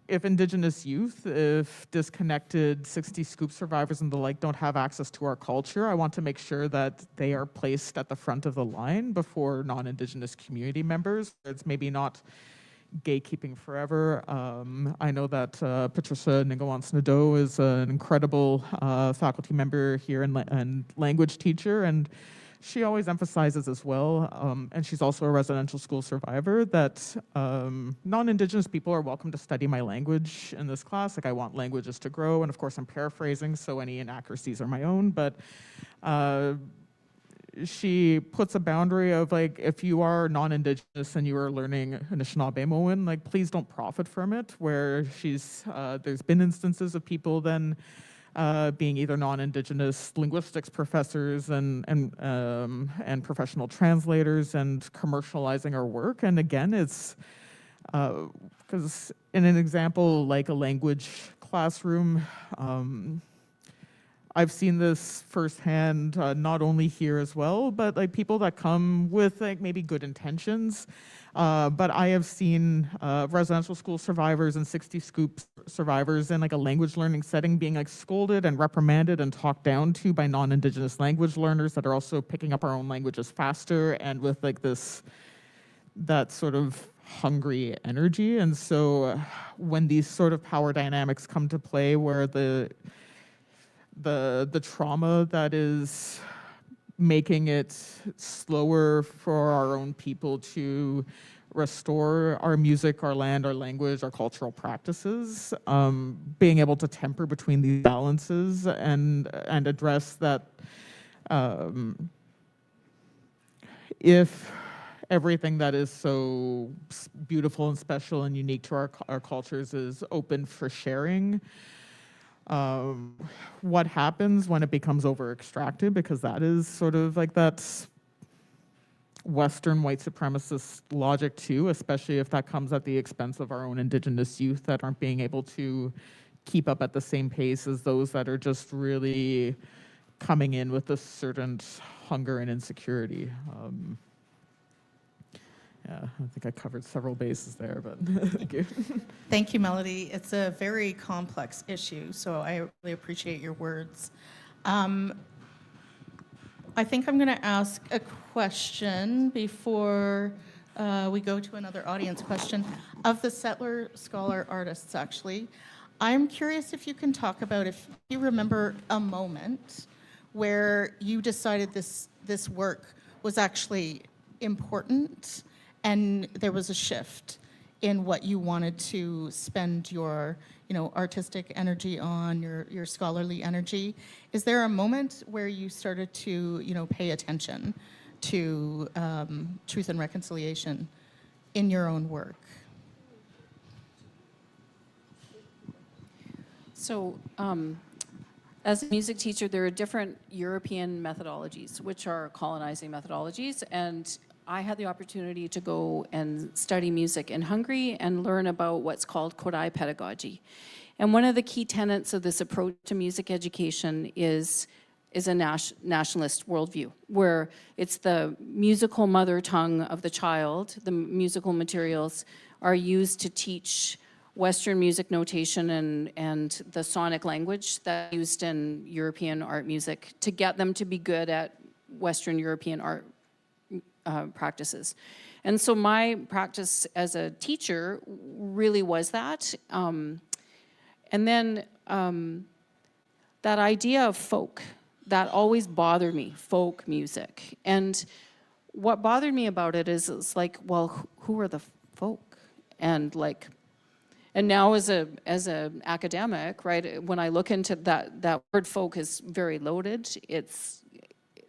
if Indigenous youth, if disconnected 60 Scoop survivors and the like don't have access to our culture, I want to make sure that they are placed at the front of the line before non-Indigenous community members. It's maybe not gatekeeping forever. I know that Patricia Ningawans-Nadeau is an incredible faculty member here and language teacher, and she always emphasizes as well, and she's also a residential school survivor, that non-Indigenous people are welcome to study my language in this class. Like, I want languages to grow, and of course I'm paraphrasing, so any inaccuracies are my own, but she puts a boundary of like, if you are non-Indigenous and you are learning Anishinaabemowin, like, please don't profit from it, where there's been instances of people then being either non-Indigenous linguistics professors and professional translators and commercializing our work. And again, it's because in an example like a language classroom, I've seen this firsthand, not only here as well, but like people that come with like maybe good intentions. But I have seen residential school survivors and 60 Scoop survivors in like a language learning setting being like scolded and reprimanded and talked down to by non-Indigenous language learners that are also picking up our own languages faster and with like that sort of hungry energy. And so when these sort of power dynamics come to play, where the trauma that is making it slower for our own people to restore our music, our land, our language, our cultural practices, being able to temper between these balances and address that if everything that is so beautiful and special and unique to our cultures is open for sharing, what happens when it becomes over-extracted, because that is sort of like that Western white supremacist logic too, especially if that comes at the expense of our own Indigenous youth that aren't being able to keep up at the same pace as those that are just really coming in with a certain hunger and insecurity. Yeah, I think I covered several bases there, but thank you. Thank you, Melody. It's a very complex issue, so I really appreciate your words. I think I'm going to ask a question before we go to another audience question. Of the settler scholar artists, actually, I'm curious if you can talk about if you remember a moment where you decided this work was actually important and there was a shift in what you wanted to spend your, artistic energy on, your scholarly energy. Is there a moment where you started to, pay attention to truth and reconciliation in your own work? So, as a music teacher, there are different European methodologies, which are colonizing methodologies, and I had the opportunity to go and study music in Hungary and learn about what's called Kodály pedagogy. And one of the key tenets of this approach to music education is a nationalist worldview, where it's the musical mother tongue of the child, the musical materials are used to teach Western music notation and the sonic language that's used in European art music to get them to be good at Western European art practices. And so my practice as a teacher really was that. And then that idea of folk, that always bothered me, folk music. And what bothered me about it is it's like, well, who are the folk? And like, and now as a academic, right, when I look into that word folk is very loaded. It's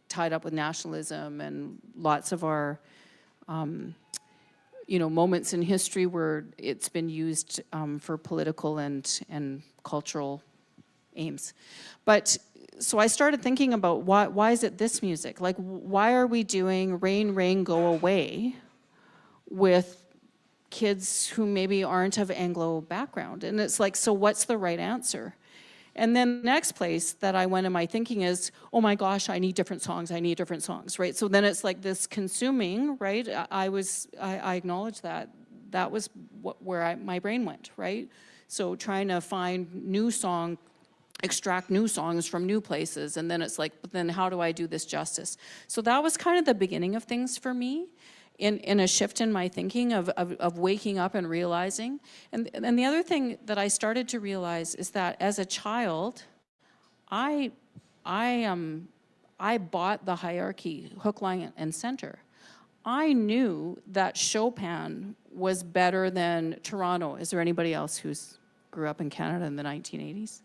tied up with nationalism and lots of our, moments in history where it's been used for political and cultural aims. But so I started thinking about why is it this music? Like, why are we doing Rain, Rain, Go Away with kids who maybe aren't of Anglo background? And it's like, so what's the right answer? And then the next place that I went in my thinking is, oh my gosh, I need different songs, right? So then it's like this consuming, right? I acknowledge that. That was where my brain went, right? So trying to find extract new songs from new places, and then it's like, but then how do I do this justice? So that was kind of the beginning of things for me. In a shift in my thinking of waking up and realizing. And the other thing that I started to realize is that as a child, I bought the hierarchy, hook, line, and center. I knew that Chopin was better than Toronto. Is there anybody else who's grew up in Canada in the 1980s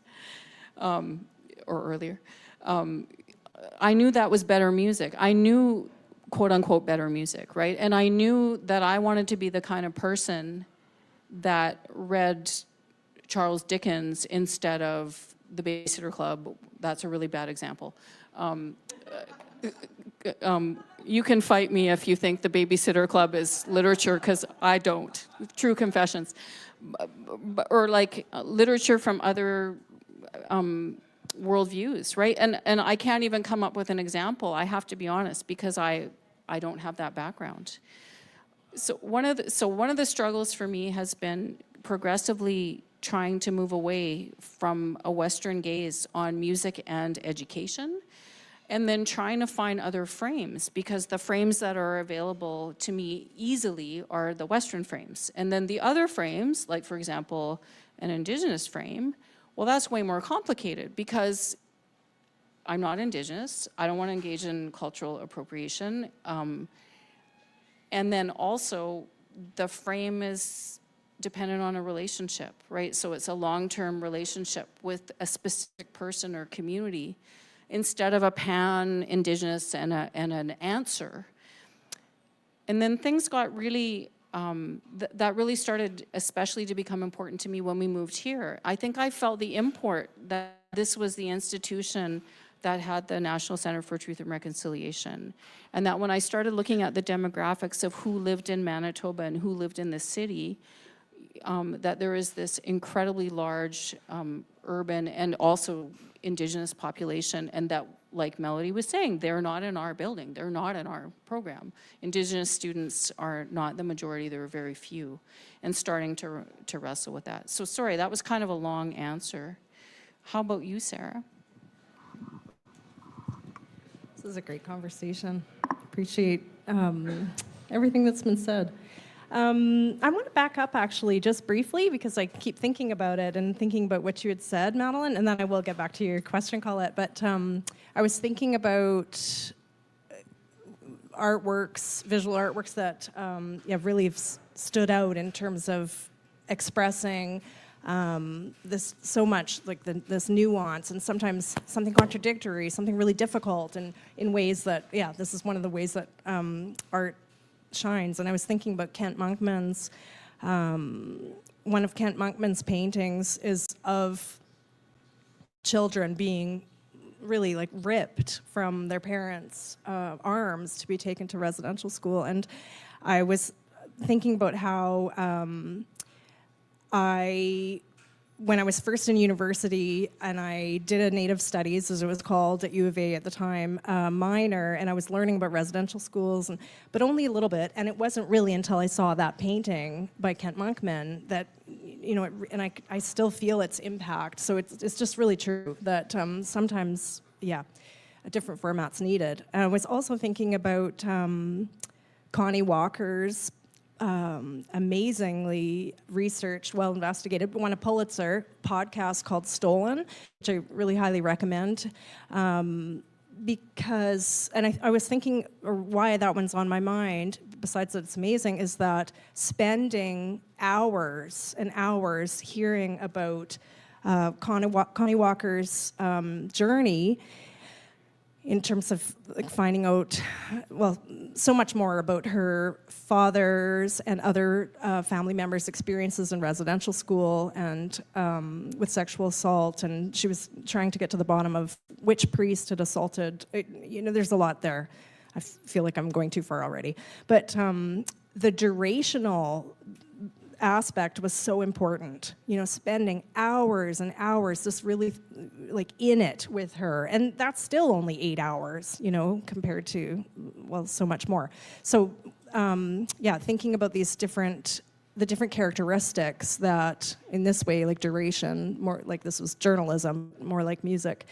or earlier? I knew that was better music. I knew quote unquote better music, right? And I knew that I wanted to be the kind of person that read Charles Dickens instead of the Babysitter Club. That's a really bad example. You can fight me if you think the Babysitter Club is literature, because I don't. True confessions. Or like literature from other worldviews, right? And I can't even come up with an example, I have to be honest, because I don't have that background. So one of the struggles for me has been progressively trying to move away from a Western gaze on music and education, and then trying to find other frames, because the frames that are available to me easily are the Western frames. And then the other frames, like for example, an Indigenous frame, well, that's way more complicated because I'm not Indigenous. I don't want to engage in cultural appropriation. And then also, the frame is dependent on a relationship, right? So it's a long-term relationship with a specific person or community instead of a pan-Indigenous and an answer. And then things got really, that really started especially to become important to me when we moved here. I think I felt the import that this was the institution that had the National Center for Truth and Reconciliation. And that when I started looking at the demographics of who lived in Manitoba and who lived in the city, that there is this incredibly large urban and also Indigenous population, and that, like Melody was saying, they're not in our building, they're not in our program. Indigenous students are not the majority, there are very few, and starting to wrestle with that. So sorry, that was kind of a long answer. How about you, Sarah? This is a great conversation. Appreciate everything that's been said. I want to back up actually just briefly because I keep thinking about it and thinking about what you had said, Madeline, and then I will get back to your question, Colette. But I was thinking about artworks, visual artworks that really have stood out in terms of expressing this so much, like this nuance, and sometimes something contradictory, something really difficult, and in ways that, yeah, this is one of the ways that art shines. And I was thinking about Kent Monkman's, one of Kent Monkman's paintings is of children being really like ripped from their parents' arms to be taken to residential school. And I was thinking about how when I was first in university and I did a Native Studies, as it was called, at U of A at the time, minor, and I was learning about residential schools, but only a little bit, and it wasn't really until I saw that painting by Kent Monkman that, you know, and I still feel its impact. So it's just really true that sometimes, yeah, a different format's needed. And I was also thinking about Connie Walker's amazingly researched, well investigated, won a Pulitzer podcast called Stolen, which I really highly recommend. Because, and I was thinking, or why that one's on my mind, besides that it's amazing, is that spending hours and hours hearing about Connie Walker's journey in terms of like finding out, well, so much more about her father's and other family members' experiences in residential school and with sexual assault, and she was trying to get to the bottom of which priest had assaulted. You know, there's a lot there. I feel like I'm going too far already. But the durational aspect was so important, you know, spending hours and hours just really like in it with her, and that's still only 8 hours, you know, compared to, well, so much more. So yeah, thinking about the different characteristics that in this way, like duration, more like this was journalism, more like music.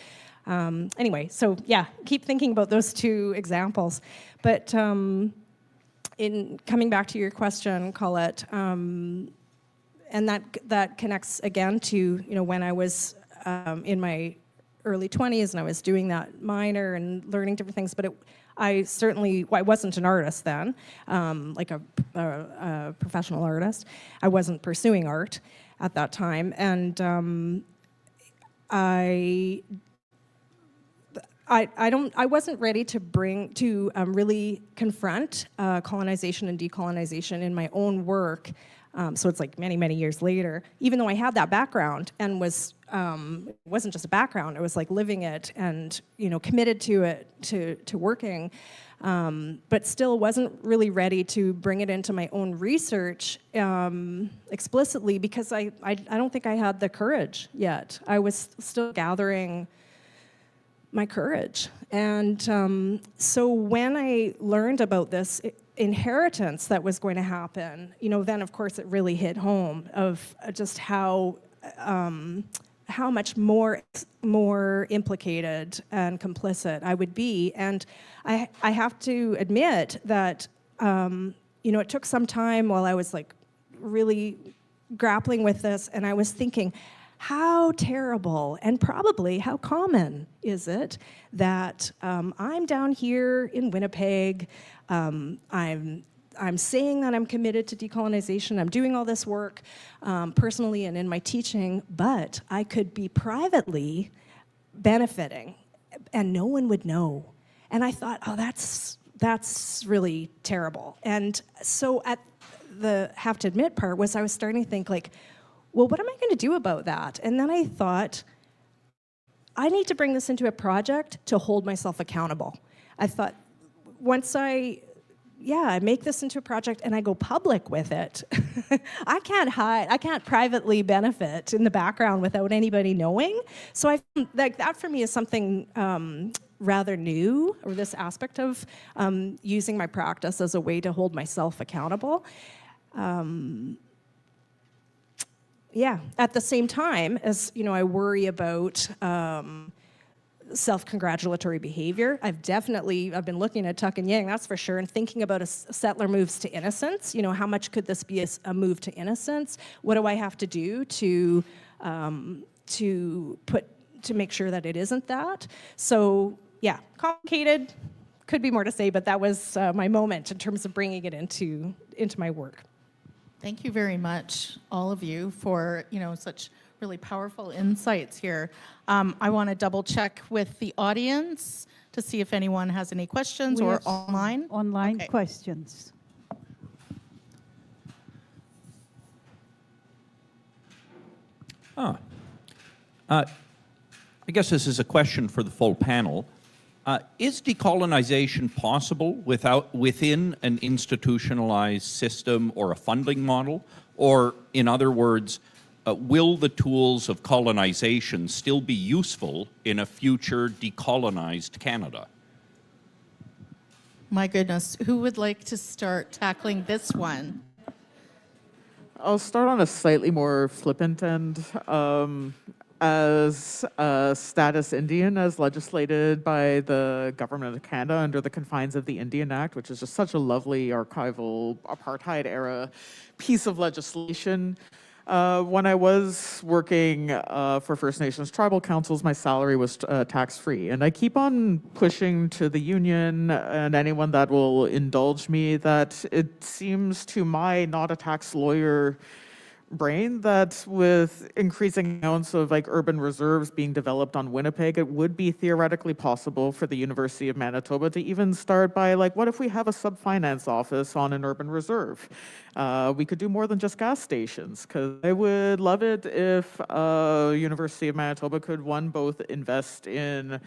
Anyway, so yeah, keep thinking about those two examples. But in coming back to your question, Colette, and that connects again to, you know, when I was in my early 20s and I was doing that minor and learning different things, but I wasn't an artist then, like a professional artist. I wasn't pursuing art at that time, and I wasn't ready to really confront colonization and decolonization in my own work. So it's like many, many years later, even though I had that background and it wasn't just a background, I was like living it and, you know, committed to it, to working, but still wasn't really ready to bring it into my own research explicitly because I don't think I had the courage yet. I was still gathering my courage. And so when I learned about this inheritance that was going to happen, you know, then of course it really hit home of just how much more implicated and complicit I would be. And I have to admit that, you know, it took some time while I was like really grappling with this, and I was thinking, how terrible and probably how common is it that I'm down here in Winnipeg, I'm saying that I'm committed to decolonization, I'm doing all this work personally and in my teaching, but I could be privately benefiting and no one would know. And I thought, oh, that's really terrible. And so at the have to admit part was I was starting to think like, well, what am I going to do about that? And then I thought, I need to bring this into a project to hold myself accountable. I thought, once I make this into a project and I go public with it, I can't hide, I can't privately benefit in the background without anybody knowing. So I like that for me is something rather new, or this aspect of using my practice as a way to hold myself accountable. Yeah, at the same time as, you know, I worry about self-congratulatory behavior. I've been looking at Tuck and Yang, that's for sure, and thinking about a settler moves to innocence. You know, how much could this be a move to innocence? What do I have to do to make sure that it isn't that? So yeah, complicated, could be more to say, but that was my moment in terms of bringing it into my work. Thank you very much, all of you, for such really powerful insights here. I want to double check with the audience to see if anyone has any questions We or have some online. Online Okay. questions. I guess this is a question for the full panel. Is decolonization possible within an institutionalized system or a funding model? Or, in other words, will the tools of colonization still be useful in a future decolonized Canada? My goodness, who would like to start tackling this one? I'll start on a slightly more flippant end. As a status Indian, as legislated by the government of Canada under the confines of the Indian Act, which is just such a lovely archival apartheid era piece of legislation. When I was working for First Nations tribal councils, my salary was tax-free. And I keep on pushing to the union and anyone that will indulge me that it seems to my not a tax lawyer brain that with increasing amounts of urban reserves being developed on Winnipeg, it would be theoretically possible for the University of Manitoba to even start by what if we have a sub-finance office on an urban reserve? We could do more than just gas stations, because I would love it if University of Manitoba could, one, both invest in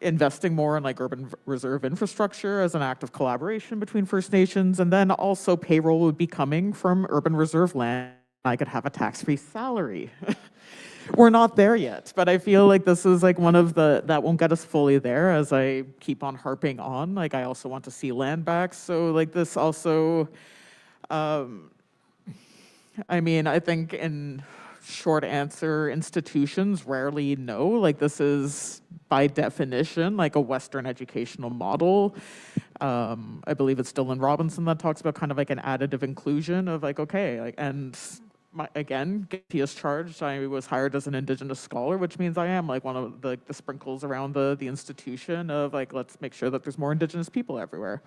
investing more in urban reserve infrastructure as an act of collaboration between First Nations, and then also payroll would be coming from urban reserve land. I could have a tax-free salary. We're not there yet, but I feel like this is one of that won't get us fully there, as I keep on harping on. I also want to see land back. So this also, I think in short answer, institutions rarely know. This is by definition a Western educational model. I believe it's Dylan Robinson that talks about kind of an additive inclusion of again, guilty as charged. I was hired as an Indigenous scholar, which means I am one of the sprinkles around the institution of let's make sure that there's more Indigenous people everywhere.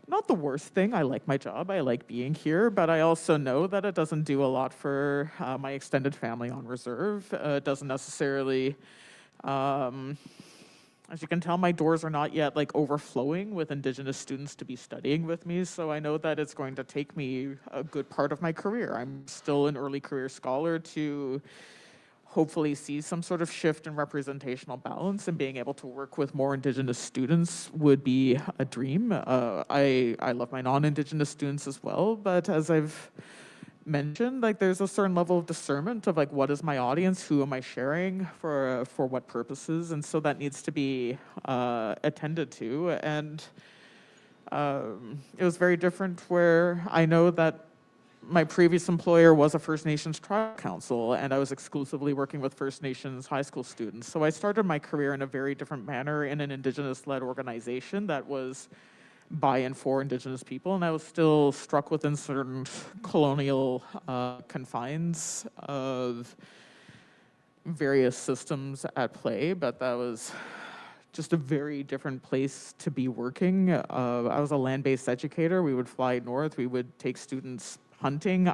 Not the worst thing. I like my job. I like being here, but I also know that it doesn't do a lot for my extended family on reserve. It doesn't necessarily, as you can tell, my doors are not yet overflowing with Indigenous students to be studying with me. So I know that it's going to take me a good part of my career. I'm still an early career scholar to hopefully see some sort of shift in representational balance, and being able to work with more Indigenous students would be a dream. I love my non-Indigenous students as well, but as I've mentioned, there's a certain level of discernment of what is my audience, who am I sharing, for what purposes, and so that needs to be attended to. And it was very different where I know that my previous employer was a First Nations tribal council, and I was exclusively working with First Nations high school students. So I started my career in a very different manner in an Indigenous-led organization that was by and for Indigenous people, and I was still struck within certain colonial confines of various systems at play, but that was just a very different place to be working. I was a land-based educator. We would fly north. We would take students hunting.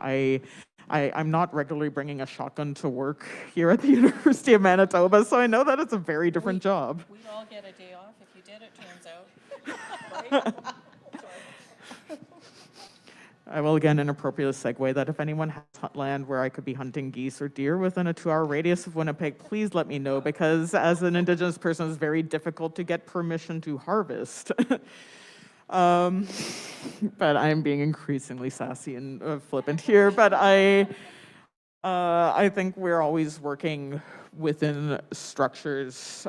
I'm not regularly bringing a shotgun to work here at the University of Manitoba, so I know that it's a very different job. We'd all get a day off if you did, it turns out. I will again inappropriately segue that if anyone has land where I could be hunting geese or deer within a 2-hour radius of Winnipeg, please let me know, because as an Indigenous person, it's very difficult to get permission to harvest. But I'm being increasingly sassy and flippant here, but I think we're always working within structures.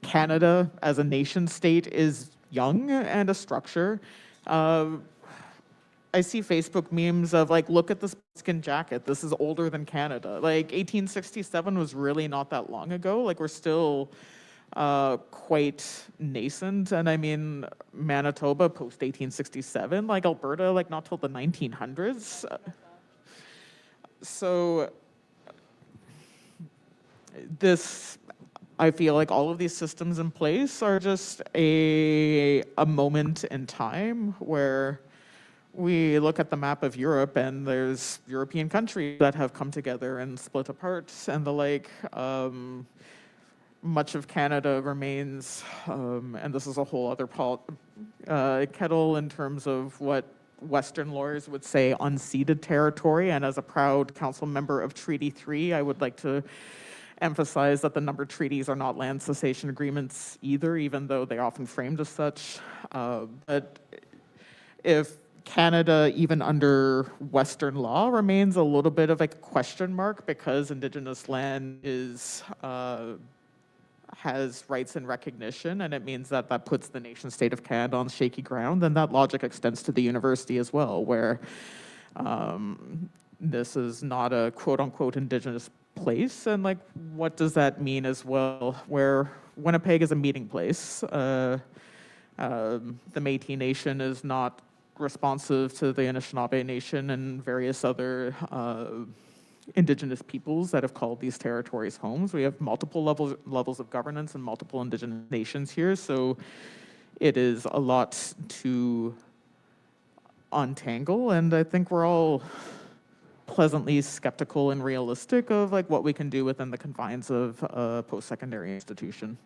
Canada as a nation state is young and a structure. I see Facebook memes of look at this skin jacket. This is older than Canada. 1867 was really not that long ago. We're still quite nascent. And I mean, Manitoba post 1867, Alberta, not till the 1900s. So this, I feel all of these systems in place are just a moment in time where we look at the map of Europe, and there's European countries that have come together and split apart and the like. Much of Canada remains, and this is a whole other kettle in terms of what Western lawyers would say unceded territory. And as a proud council member of Treaty 3, I would like to emphasize that the numbered treaties are not land cessation agreements either, even though they often framed as such. But if Canada, even under Western law, remains a little bit of a question mark because Indigenous land has rights and recognition, and it means that that puts the nation state of Canada on shaky ground, and that logic extends to the university as well, where this is not a quote-unquote Indigenous place, and like, what does that mean as well, where Winnipeg is a meeting place. The Métis Nation is not responsive to the Anishinaabe Nation and various other Indigenous peoples that have called these territories homes. We have multiple levels of governance and multiple Indigenous nations here, so it is a lot to untangle, and I think we're all pleasantly skeptical and realistic of like what we can do within the confines of a post-secondary institution.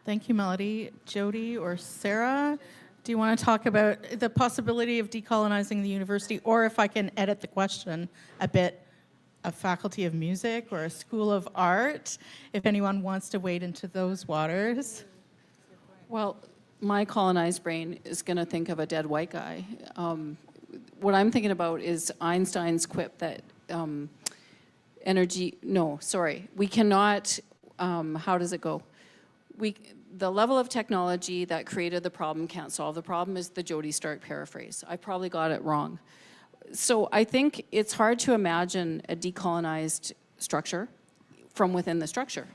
Thank you, Melody. Jody or Sarah, do you want to talk about the possibility of decolonizing the university, or if I can edit the question a bit, a faculty of music or a school of art, if anyone wants to wade into those waters? Well, my colonized brain is going to think of a dead white guy. What I'm thinking about is Einstein's quip that we cannot, how does it go? The level of technology that created the problem can't solve the problem is the Jody Stark paraphrase. I probably got it wrong. So I think it's hard to imagine a decolonized structure from within the structure.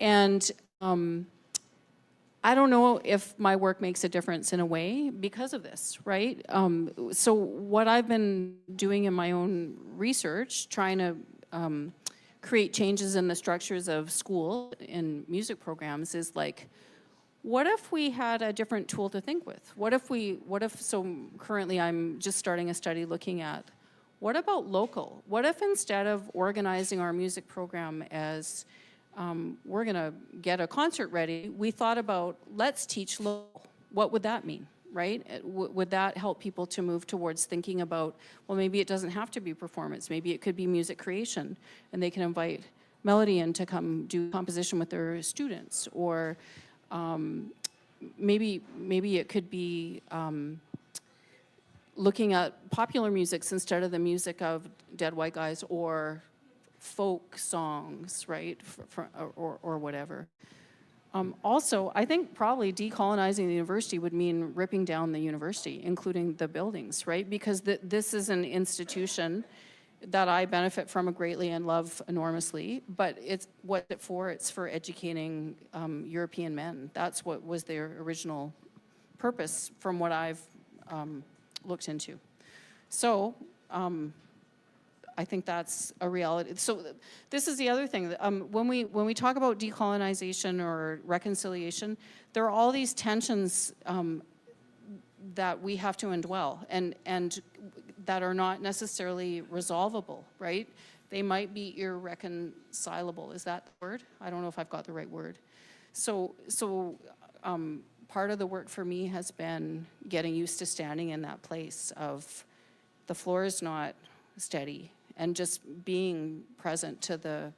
And I don't know if my work makes a difference in a way because of this, right? So what I've been doing in my own research, trying to create changes in the structures of school and music programs is like, what if we had a different tool to think with? So currently I'm just starting a study looking at, what about local? What if instead of organizing our music program as we're gonna get a concert ready, we thought about, let's teach local. What would that mean, right? Would that help people to move towards thinking about, well, maybe it doesn't have to be performance, maybe it could be music creation, and they can invite Melody in to come do composition with their students, or maybe it could be looking at popular musics instead of the music of dead white guys, or folk songs, right, or whatever. Also, I think probably decolonizing the university would mean ripping down the university, including the buildings, right? Because this is an institution that I benefit from greatly and love enormously, but it's what it for? It's for educating European men. That's what was their original purpose from what I've looked into. So I think that's a reality. So this is the other thing. When we talk about decolonization or reconciliation, there are all these tensions that we have to indwell and that are not necessarily resolvable, right? They might be irreconcilable. Is that the word? I don't know if I've got the right word. So part of the work for me has been getting used to standing in that place of the floor is not steady, and just being present to the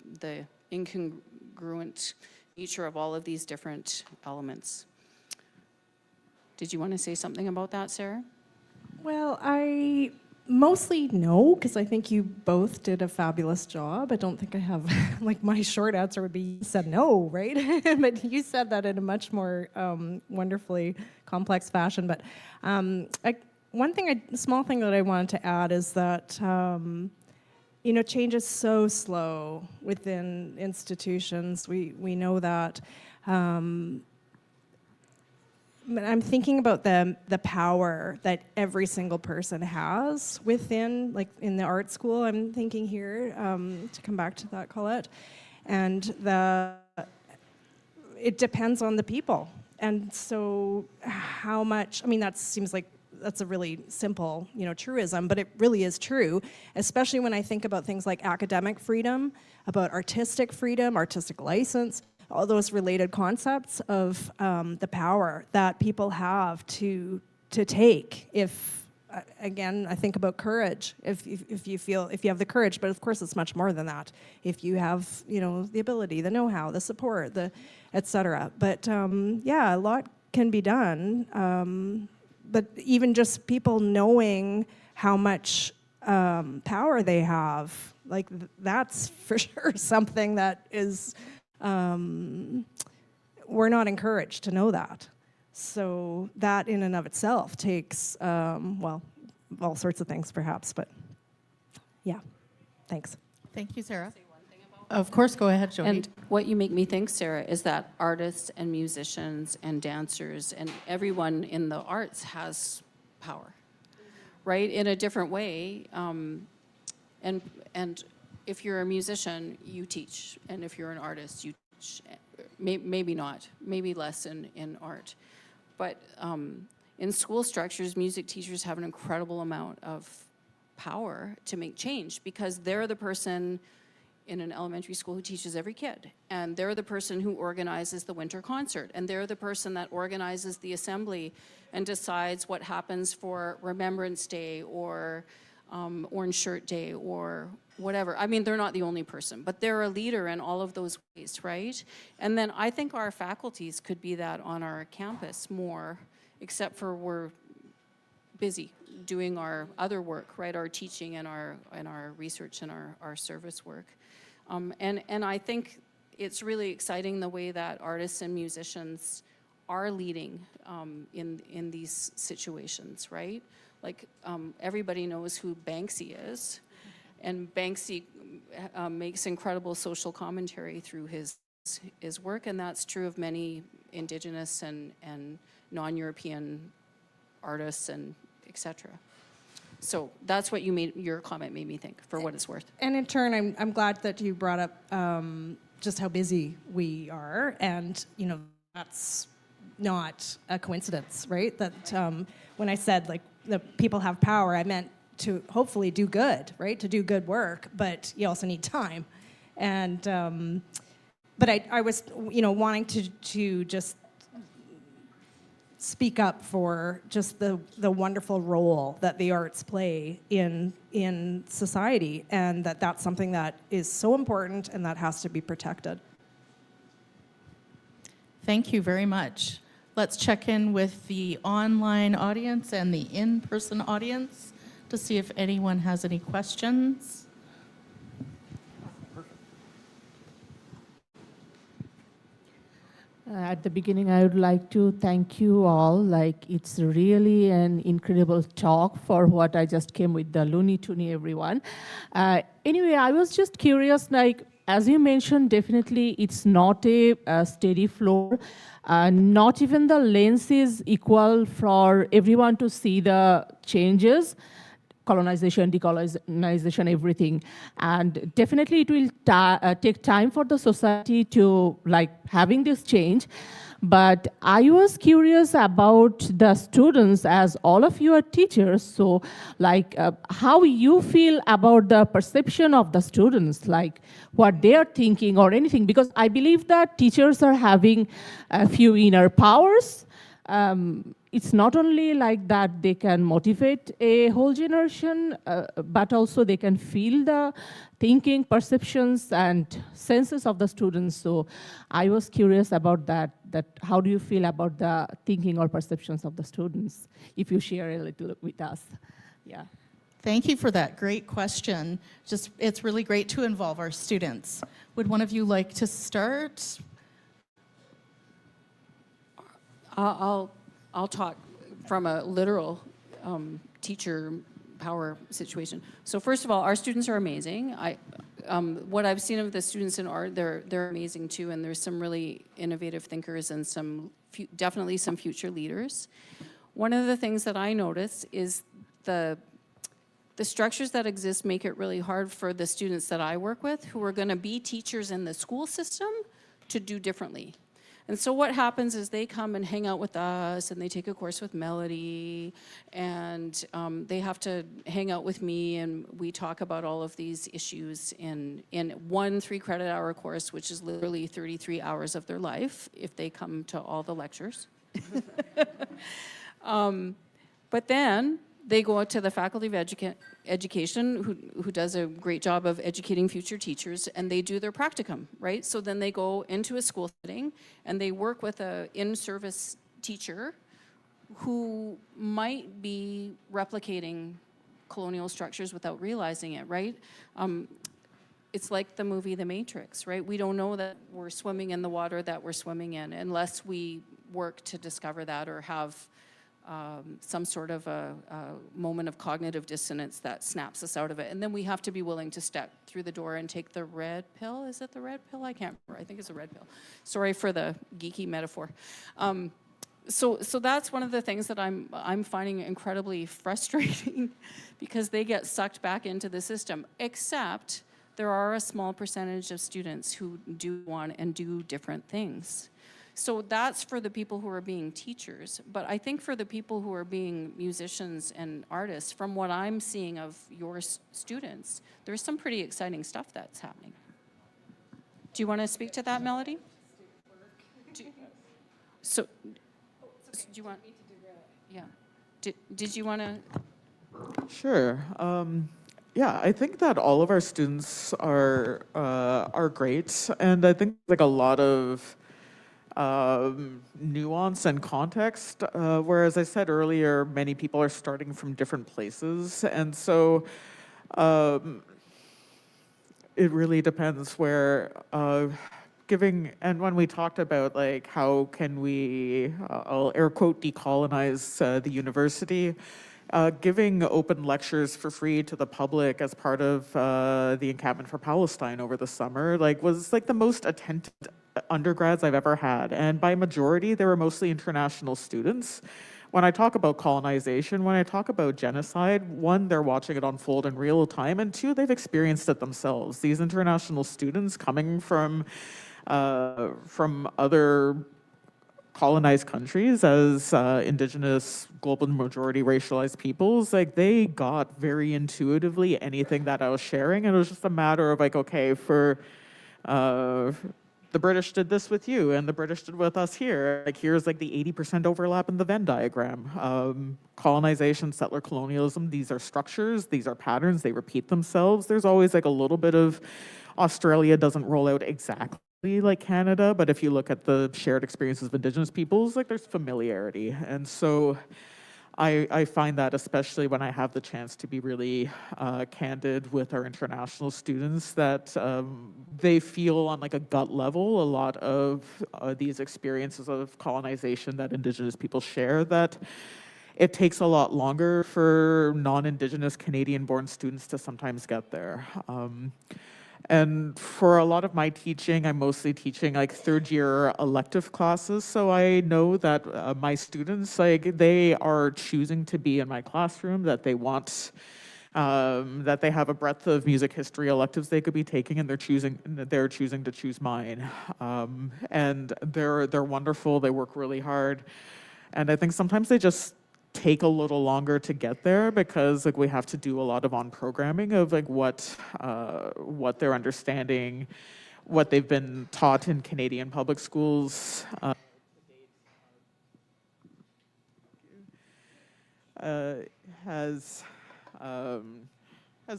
incongruent nature of all of these different elements. Did you want to say something about that, Sarah? Well, I mostly no, because I think you both did a fabulous job. I don't think I have, like, my short answer would be you said no, right? But you said that in a much more wonderfully complex fashion. But small thing that I wanted to add is that change is so slow within institutions. We know that. I'm thinking about the power that every single person has within, like in the art school, I'm thinking here, to come back to that, Colette, and it depends on the people. And so how much, that seems like that's a really simple, truism, but it really is true, especially when I think about things like academic freedom, about artistic freedom, artistic license, all those related concepts of the power that people have to take if, again, I think about courage. If you have the courage, but of course it's much more than that. If you have, the ability, the know-how, the support, the et cetera. But yeah, a lot can be done. But even just people knowing how much power they have, like that's for sure something that is, we're not encouraged to know that. So that in and of itself takes, well, all sorts of things perhaps, but yeah, thanks. Thank you, Sarah. Of course, go ahead, Jody. And what you make me think, Sarah, is that artists and musicians and dancers and everyone in the arts has power, right? In a different way. And if you're a musician, you teach. And if you're an artist, you teach. Maybe not, maybe less in art. But in school structures, music teachers have an incredible amount of power to make change because they're the person in an elementary school who teaches every kid. And they're the person who organizes the winter concert. And they're the person that organizes the assembly and decides what happens for Remembrance Day or Orange Shirt Day or whatever. I mean, they're not the only person, but they're a leader in all of those ways, right? And then I think our faculties could be that on our campus more, except for we're busy doing our other work, right? Our teaching and our research and our service work. And I think it's really exciting the way that artists and musicians are leading in these situations, right? Like everybody knows who Banksy is, and Banksy makes incredible social commentary through his work, and that's true of many Indigenous and non-European artists and etc. So that's what your comment made me think, for what it's worth. And in turn, I'm glad that you brought up just how busy we are, and that's not a coincidence, right? That when I said like the people have power, I meant to hopefully do good, right? To do good work, but you also need time, and but I was wanting to just speak up for just the wonderful role that the arts play in society, and that's something that is so important and that has to be protected. Thank you very much. Let's check in with the online audience and the in-person audience to see if anyone has any questions. At the beginning, I would like to thank you all. Like, it's really an incredible talk for what I just came with the Looney Tooney, everyone. Anyway, I was just curious, like, as you mentioned, definitely it's not a steady floor. Not even the lens is equal for everyone to see the changes. Colonization, decolonization, everything. And definitely it will take time for the society to having this change. But I was curious about the students, as all of you are teachers, so how you feel about the perception of the students, like what they are thinking or anything, because I believe that teachers are having a few inner powers. It's not only like that they can motivate a whole generation, but also they can feel the thinking, perceptions, and senses of the students. So I was curious about that how do you feel about the thinking or perceptions of the students, if you share a little with us. Yeah. Thank you for that great question. It's really great to involve our students. Would one of you like to start? I'll talk from a literal teacher power situation. So first of all, our students are amazing. What I've seen of the students in art, they're amazing too, and there's some really innovative thinkers and definitely some future leaders. One of the things that I notice is the structures that exist make it really hard for the students that I work with, who are going to be teachers in the school system, to do differently. And so what happens is they come and hang out with us, and they take a course with Melody, and they have to hang out with me, and we talk about all of these issues in one 3-credit-hour course, which is literally 33 hours of their life if they come to all the lectures. But then they go out to the Faculty of Education, who does a great job of educating future teachers, and they do their practicum, right? So then they go into a school setting, and they work with a in-service teacher who might be replicating colonial structures without realizing it, right? It's like the movie The Matrix, right? We don't know that we're swimming in the water that we're swimming in unless we work to discover that or have some sort of a moment of cognitive dissonance that snaps us out of it. And then we have to be willing to step through the door and take the red pill. Is it the red pill? I can't remember. I think it's a red pill. Sorry for the geeky metaphor. So that's one of the things that I'm finding incredibly frustrating because they get sucked back into the system, except there are a small percentage of students who do want and do different things. So that's for the people who are being teachers. But I think for the people who are being musicians and artists, from what I'm seeing of your students, there's some pretty exciting stuff that's happening. Do you want to speak to that, Melody? Do you want me to do that? Yeah. Did you want to? Sure. Yeah, I think that all of our students are great, and I think like a lot of nuance and context, whereas I said earlier, many people are starting from different places, and so it really depends where and when we talked about like how can we, I'll air quote, decolonize the university, giving open lectures for free to the public as part of the Encampment for Palestine over the summer, like was like the most attended undergrads I've ever had. And by majority, they were mostly international students. When I talk about colonization, when I talk about genocide, one, they're watching it unfold in real time, and two, they've experienced it themselves. These international students coming from other colonized countries as indigenous, global majority racialized peoples, like they got very intuitively anything that I was sharing, and it was just a matter of like, okay, for the British did this with you, and the British did with us here. Like here's like the 80% overlap in the Venn diagram. Colonization, settler colonialism, these are structures, these are patterns, they repeat themselves. There's always like a little bit of Australia doesn't roll out exactly like Canada, but if you look at the shared experiences of Indigenous peoples, like there's familiarity. And so I find that especially when I have the chance to be really candid with our international students, that they feel on like a gut level a lot of these experiences of colonization that Indigenous people share, that it takes a lot longer for non-Indigenous Canadian-born students to sometimes get there. And for a lot of my teaching, I'm mostly teaching like third-year elective classes. So I know that my students, like they are choosing to be in my classroom, that they want, that they have a breadth of music history electives they could be taking, and they're choosing to choose mine. And they're wonderful. They work really hard, and I think sometimes they just take a little longer to get there because like we have to do a lot of on-programming of like what they're understanding, what they've been taught in Canadian public schools. Has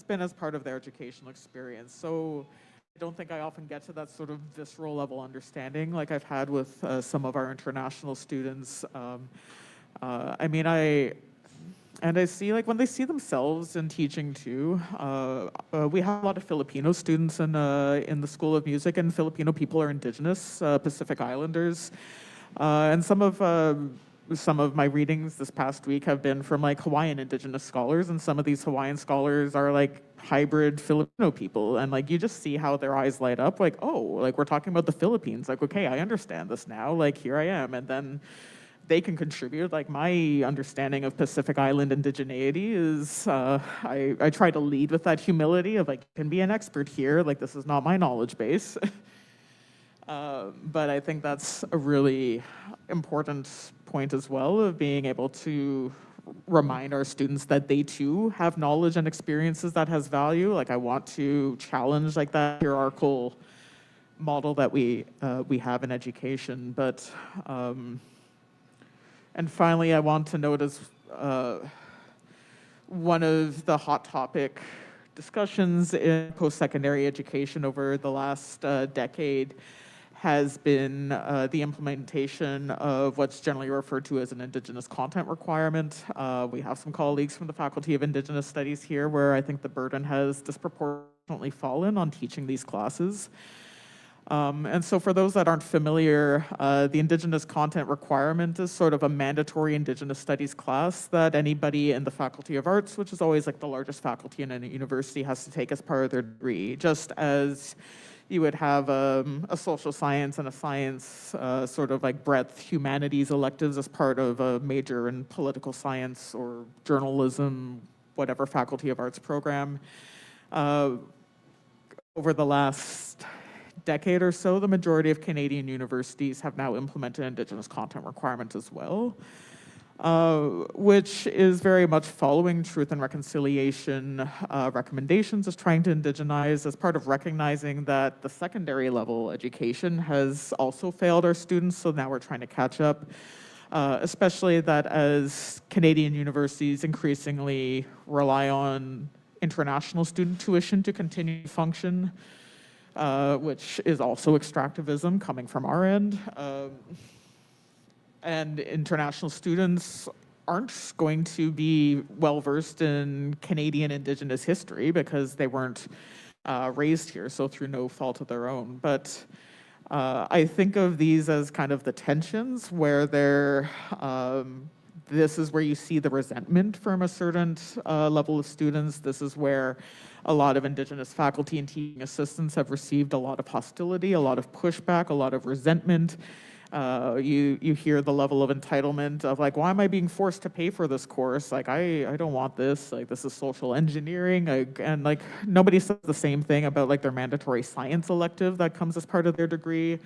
been as part of their educational experience. So I don't think I often get to that sort of visceral level understanding like I've had with some of our international students. I mean, I see like when they see themselves in teaching too. We have a lot of Filipino students in the School of Music, and Filipino people are Indigenous Pacific Islanders, and some of my readings this past week have been from like Hawaiian Indigenous scholars, and some of these Hawaiian scholars are like hybrid Filipino people, and like you just see how their eyes light up, like, oh, like we're talking about the Philippines, like okay, I understand this now, like here I am, and then they can contribute. Like my understanding of Pacific Island indigeneity is, I try to lead with that humility of like, can be an expert here, like this is not my knowledge base. But I think that's a really important point as well, of being able to remind our students that they too have knowledge and experiences that has value. Like, I want to challenge like that hierarchical model that we have in education. But and finally, I want to note as one of the hot topic discussions in post-secondary education over the last decade has been the implementation of what's generally referred to as an Indigenous content requirement. We have some colleagues from the Faculty of Indigenous Studies here where I think the burden has disproportionately fallen on teaching these classes. And so for those that aren't familiar, the Indigenous content requirement is sort of a mandatory Indigenous studies class that anybody in the Faculty of Arts, which is always like the largest faculty in a university, has to take as part of their degree, just as you would have a social science and a science sort of like breadth humanities electives as part of a major in political science or journalism, whatever Faculty of Arts program. Over the last decade or so, the majority of Canadian universities have now implemented Indigenous content requirements as well, which is very much following Truth and Reconciliation recommendations, is trying to indigenize as part of recognizing that the secondary level education has also failed our students, so now we're trying to catch up, especially that as Canadian universities increasingly rely on international student tuition to continue to function, which is also extractivism coming from our end. And international students aren't going to be well-versed in Canadian Indigenous history because they weren't raised here, so through no fault of their own. But I think of these as kind of the tensions where this is where you see the resentment from a certain level of students. This is where a lot of Indigenous faculty and teaching assistants have received a lot of hostility, a lot of pushback, a lot of resentment. You hear the level of entitlement of like, why am I being forced to pay for this course? Like, I don't want this. Like, this is social engineering. And like, nobody says the same thing about like their mandatory science elective that comes as part of their degree.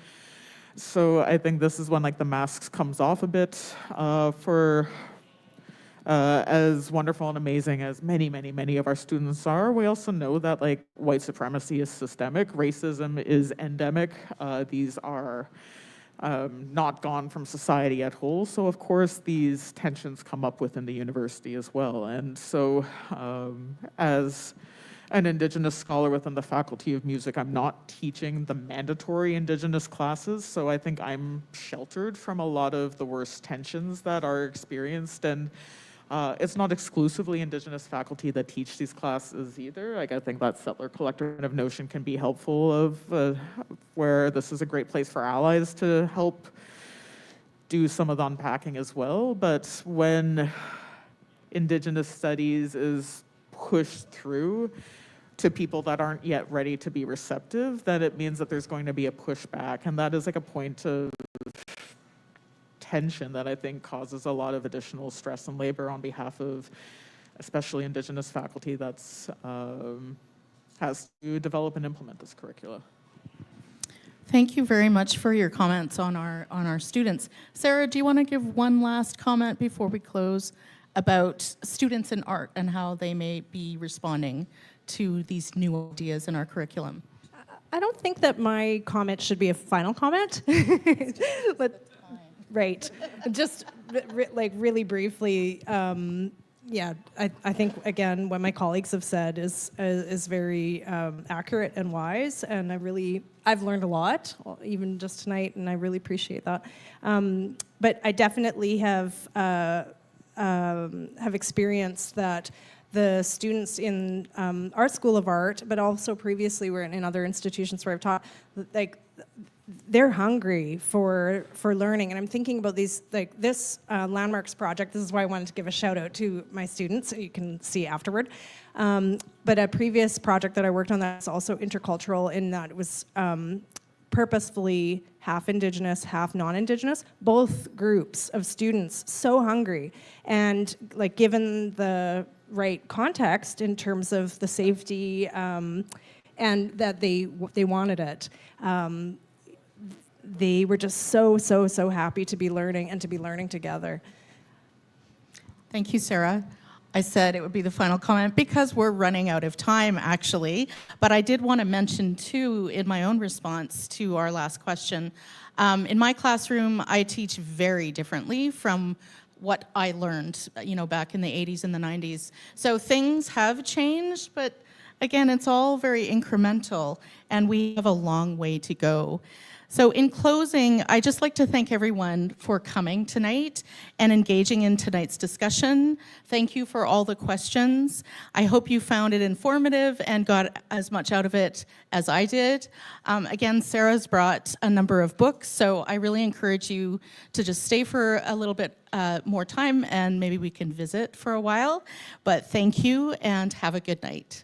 So I think this is when like the masks comes off a bit for as wonderful and amazing as many of our students are. We also know that like white supremacy is systemic, racism is endemic. These are not gone from society at whole. So of course these tensions come up within the university as well. And so as an Indigenous scholar within the Faculty of Music, I'm not teaching the mandatory Indigenous classes, so I think I'm sheltered from a lot of the worst tensions that are experienced. And it's not exclusively Indigenous faculty that teach these classes either. Like, I think that settler collector kind of notion can be helpful of where this is a great place for allies to help do some of the unpacking as well. But when Indigenous studies is pushed through to people that aren't yet ready to be receptive, then it means that there's going to be a pushback. And that is like a point of tension that I think causes a lot of additional stress and labor on behalf of especially Indigenous faculty that's has to develop and implement this curricula. Thank you very much for your comments on our students. Sarah, do you want to give one last comment before we close about students in art and how they may be responding to these new ideas in our curriculum? I don't think that my comment should be a final comment, but right. Just like really briefly, yeah, I think again what my colleagues have said is very accurate and wise, and I've learned a lot even just tonight, and I really appreciate that. But I definitely have experienced that the students in our School of Art, but also previously were in other institutions where I've taught, like, they're hungry for learning. And I'm thinking about these, like this Landmarks project. This is why I wanted to give a shout out to my students, so you can see afterward. But a previous project that I worked on that's also intercultural in that it was purposefully half Indigenous, half non-Indigenous, both groups of students so hungry. And like given the right context in terms of the safety and that they wanted it, they were just so happy to be learning and to be learning together. Thank you, Sarah. I said it would be the final comment because we're running out of time, actually. But I did want to mention, too, in my own response to our last question, in my classroom, I teach very differently from what I learned, back in the 80s and the 90s. So things have changed, but again, it's all very incremental, and we have a long way to go. So in closing, I'd just like to thank everyone for coming tonight and engaging in tonight's discussion. Thank you for all the questions. I hope you found it informative and got as much out of it as I did. Again, Sarah's brought a number of books, so I really encourage you to just stay for a little bit more time and maybe we can visit for a while. But thank you and have a good night.